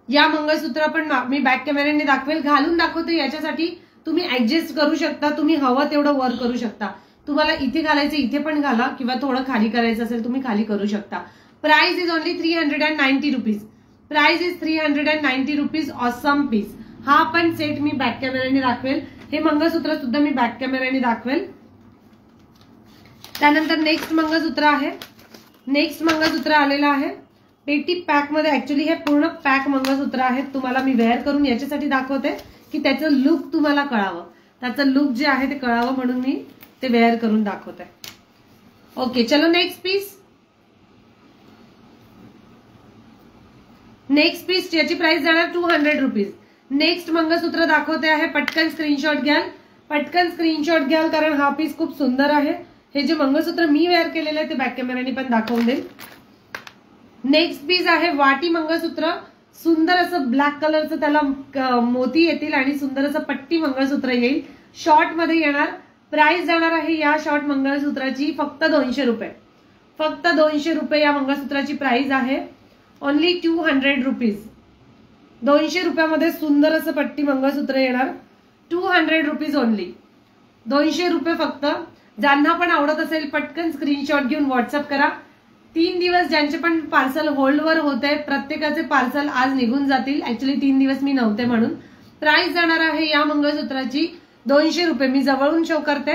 [SPEAKER 1] या मंगळसूत्र पण मी बॅक कॅमेराने दाखवेल. घालून दाखवते. याच्यासाठी तुम्ही ऍडजस्ट करू शकता. तुम्ही हवं तेवढं वर करू शकता. तुम्हाला इथे घालायचं इथे पण घाला किंवा थोडं खाली करायचं असेल तुम्ही खाली करू शकता. Price is only 390 rupees. Price is 390 rupees. Awesome piece. हा पण सेट मी बॅक कॅमेराने दाखवेल. हे मंगळसूत्र सुद्धा मी बॅक कॅमेराने दाखवेल. त्यानंतर नेक्स्ट मंगळसूत्र आहे. नेक्स्ट मंगळसूत्र आलेलं आहे पेटी पॅक मध्ये. ऍक्च्युली हे पूर्ण पॅक मंगळसूत्र आहेत. तुम्हाला मी वेअर करून याच्यासाठी दाखवते की त्याचं लुक तुम्हाला कळावं. त्याचं लुक जे आहे ते कळावं म्हणून मी ते वेअर करून दाखवते. ओके. चलो नेक्स्ट पीस. नेक्स्ट पीस याची प्राइस जाणार 200 रुपीज. नेक्स्ट मंगळसूत्र दाखवते आहे. पटकन स्क्रीनशॉट घ्याल. पटकन स्क्रीनशॉट घ्याल कारण हा पीस खूप सुंदर आहे। हे जे मंगळसूत्र मी वेअर केलेलं आहे ते बॅक कॅमेराने पण दाखवून देईल। नेक्स्ट पीस आहे वाटी मंगळसूत्र, सुंदर असं ब्लॅक कलरचं त्याला मोती येतील आणि सुंदर असं पट्टी मंगळसूत्र येईल, शॉर्ट मध्ये येणार। प्राइस जाणार आहे या शॉर्ट मंगळसूत्राची फक्त 200 रुपये, फक्त 200 रुपये या मंगळसूत्राची प्राइस आहे, ओनली 200 रुपीज। 200 रुपयामध्ये सुंदर असं पट्टी मंगळसूत्र येणार, 200 रुपीज ओनली, 200 रुपये फक्त। ज्यांना पण आवडत असेल पटकन स्क्रीनशॉट घेऊन व्हॉट्सअप करा। 3 दिवस ज्यांचे पण पार्सल होल्डवर होते प्रत्येकाचे पार्सल आज निघून जातील, ऍक्च्युली 3 दिवस मी नव्हते म्हणून। प्राइस जाणार आहे या मंगळसूत्राची 200 रुपये, मी जवळून शो करते,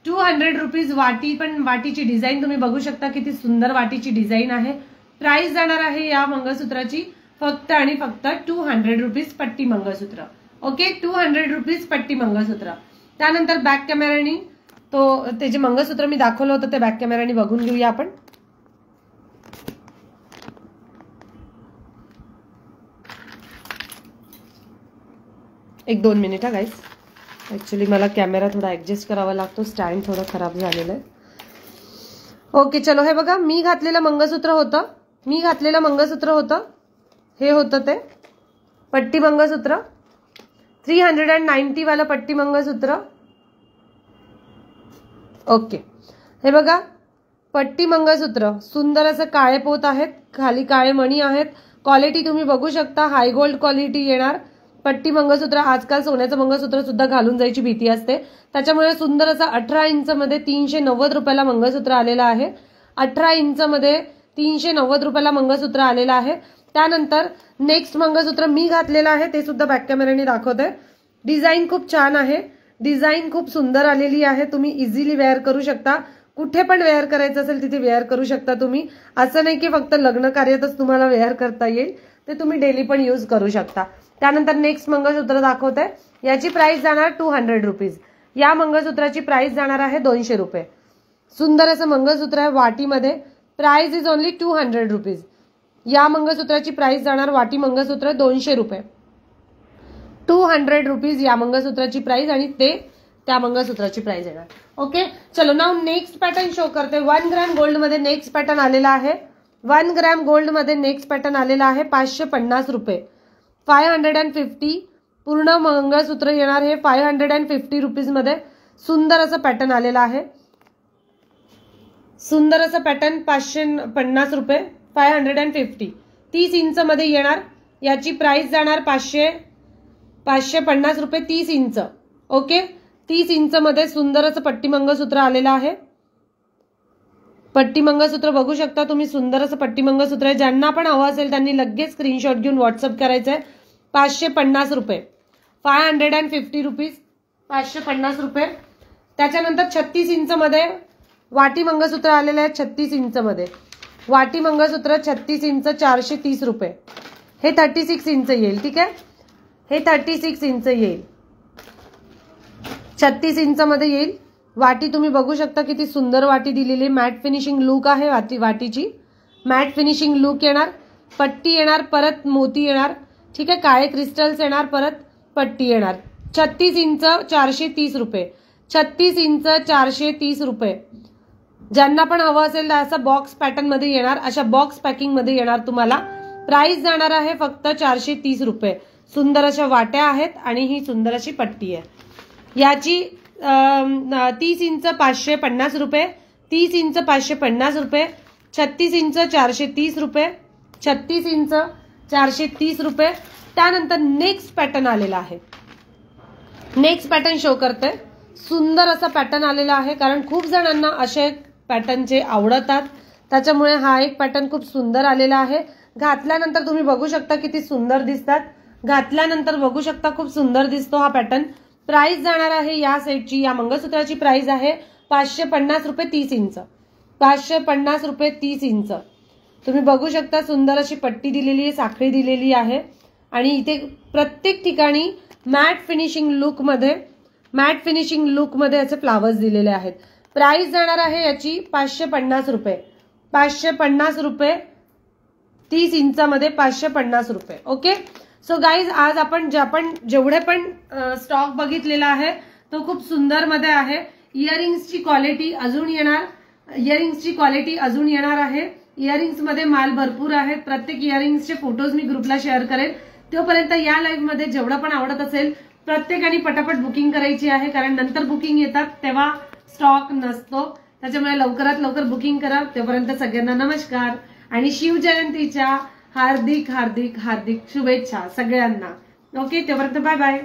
[SPEAKER 1] 200 रुपीज। वाटी पण वाटीची डिझाईन तुम्ही बघू शकता, किती सुंदर वाटीची डिझाईन आहे। प्राइस जाणार आहे या मंगळसूत्राची फक्त आणि फक्त 200 रुपीज पट्टी मंगळसूत्र, ओके, 200 रुपीज पट्टी मंगळसूत्र। त्यानंतर बॅक कॅमेरानी ते जे मंगळसूत्र मी दाखवलं होतं ते बॅक कॅमेरानी बघून घेऊया आपण। एक 2 मिनिट हा गाईस, ऍक्च्युली मला कॅमेरा थोडा ऍडजस्ट करावा लागतो, स्टँड थोडं खराब झालेलं आहे। ओके चलो, हे बघा मी घातलेलं मंगळसूत्र होतं, हे होतं ते पट्टी मंगळसूत्र, 390 वाला पट्टी मंगळसूत्र। ओके, हे बघा पट्टी मंगळसूत्र, सुंदर असं काळे पोत आहेत, खाली काळे मणी आहेत, क्वालिटी तुम्ही बघू शकता, हाय गोल्ड क्वालिटी येणार। पट्टी मंगळसूत्र, आजकाल सोन्याचं मंगळसूत्र सुद्धा घालून जायची भीती असते, त्याच्यामुळे सुंदर असं 18 इंच मध्ये 390 रुपयाला मंगळसूत्र आलेलं आहे, 18 इंच मध्ये 390 रुपयाला मंगळसूत्र आलेलं आहे। त्यानंतर नेक्स्ट मंगळसूत्र मी घातलेलं आहे ते सुद्धा बॅक कॅमेराने दाखवते। डिझाईन खूप छान आहे, डिझाईन खूप सुंदर आलेली आहे, तुम्ही इझिली वेअर करू शकता, कुठे पण वेअर करायचं असेल तिथे वेअर करू शकता तुम्ही, असं नाही की फक्त लग्न कार्यातच तुम्हाला वेअर करता येईल, ते तुम्ही डेली पण यूज करू शकता। त्यानंतर नेक्स्ट मंगळसूत्र दाखवते, याची प्राइस जाणार 200 रुपीज, या मंगळसूत्राची प्राइस जाणार आहे 200 रुपये। सुंदर असं मंगळसूत्र आहे वाटीमध्ये, प्राइस इज ओनली 200 रुपीज। या मंगळसूत्राची प्राइस जाणार वाटी मंगळसूत्र 200 रुपये, 200 रुपीज या मंगळसूत्राची प्राइस आणि ते त्या मंगळसूत्राची प्राइस येणार। ओके चलो, नाउ नेक्स्ट पॅटर्न शो करते। 1 ग्रॅम गोल्ड मध्ये नेक्स्ट पॅटर्न आलेला आहे, 1 ग्रॅम गोल्ड मध्ये नेक्स्ट पॅटर्न आलेला आहे 550 रुपये, 550 पूर्ण मंगळसूत्र येणार हे 550 रुपीज मध्ये। सुंदर असं पॅटर्न आलेला आहे, सुंदर असं पॅटर्न 550 रुपये, 550, 30 इंच मध्ये येणार, याची प्राइस जाणार 550 रुपये, 30 इंच, ओके, 30 इंच मध्ये सुंदर असं पट्टी मंगळसूत्र आलेलं आहे। पट्टी मंगळसूत्र बघू शकता तुम्ही, सुंदर असं पट्टी मंगळसूत्र आहे, ज्यांना पण हवं असेल त्यांनी लगेच स्क्रीनशॉट घेऊन व्हॉट्सअप करायचं आहे। 550 रुपये, 550 रुपीज, 550 रुपये। त्याच्यानंतर 36 इंच मध्ये वाटी मंगळसूत्र आलेलं आहे, 36 इंच मध्ये वाटी मंगळसूत्र 36 इंच 430 रुपये, हे 36 इंच येईल, ठीक आहे, हे 36 इंच येईल, 36 इंच मध्ये येईल। वाटी तुम्ही बघू शकता किती सुंदर वाटी दिलेली, मॅट फिनिशिंग लुक आहे वाटीची, मॅट फिनिशिंग लुक येणार, पट्टी येणार, परत मोती येणार, ठीक आहे, काळे क्रिस्टल्स येणार, परत पट्टी येणार। 36 इंच 430 रुपये, 36 इंच 430 रुपये। ज्यांना पण हवं असेल असं बॉक्स पॅटर्न मध्ये येणार, अशा बॉक्स पॅकिंग मध्ये येणार तुम्हाला। प्राइस जाणार आहे फक्त 430 रुपये। सुंदर अशा वाट्या आहेत आणि ही सुंदर अशी पट्टी आहे, याची 30 इंच 550 रुपये, 30 इंच 550 रुपये, 36 इंच 430 रुपये, 36 इंच 430 रुपये। त्यानंतर नेक्स्ट पॅटर्न आलेला आहे, नेक्स्ट पॅटर्न शो करते, सुंदर असा पॅटर्न आलेला आहे, कारण खूप जणांना असे पॅटर्नचे आवडतात, त्याच्यामुळे हा एक पॅटर्न खूप सुंदर आलेला आहे। घातल्यानंतर तुम्ही बघू शकता किती सुंदर दिसतात, घातल्यानंतर बघू शकता खूप सुंदर दिसतो हा पॅटर्न। प्राइस जाणार आहे या सेटची, या मंगळसूत्राची प्राइस आहे 550 रुपये 30 इंच, 550 रुपये 30 इंच। तुम्ही बघू शकता सुंदर अशी पट्टी दिलेली आहे, साखळी दिलेली आहे आणि इथे प्रत्येक ठिकाणी मॅट फिनिशिंग लुक मध्ये असे फ्लावर्स दिलेले आहेत। प्राइस जाणार आहे याची 550 रुपये, 550 रुपये 30 इंचामध्ये 550 रुपये, ओके। सो गाईज, आज आपण जेवढे पण स्टॉक बघितलेला आहे तो खूप सुंदर मध्ये आहे. इयरिंग्सची क्वालिटी अजून येणार आहे. इयरिंग्स मध्ये माल भरपूर आहेत. प्रत्येक इयरिंग्सचे फोटोज मी ग्रुपला शेअर करेन. तोपर्यंत या लाईव्ह मध्ये जेवढं पण आवडत असेल प्रत्येकाने पटापट बुकिंग करायची आहे, कारण नंतर बुकिंग येतात तेव्हा स्टॉक नसतो. त्याच्यामुळे लवकरात लवकर बुकिंग करा. तोपर्यंत सगळ्यांना नमस्कार आणि शिवजयंतीच्या हार्दिक हार्दिक हार्दिक शुभेच्छा सगळ्यांना. ओके, तोपर्यंत बाय बाय.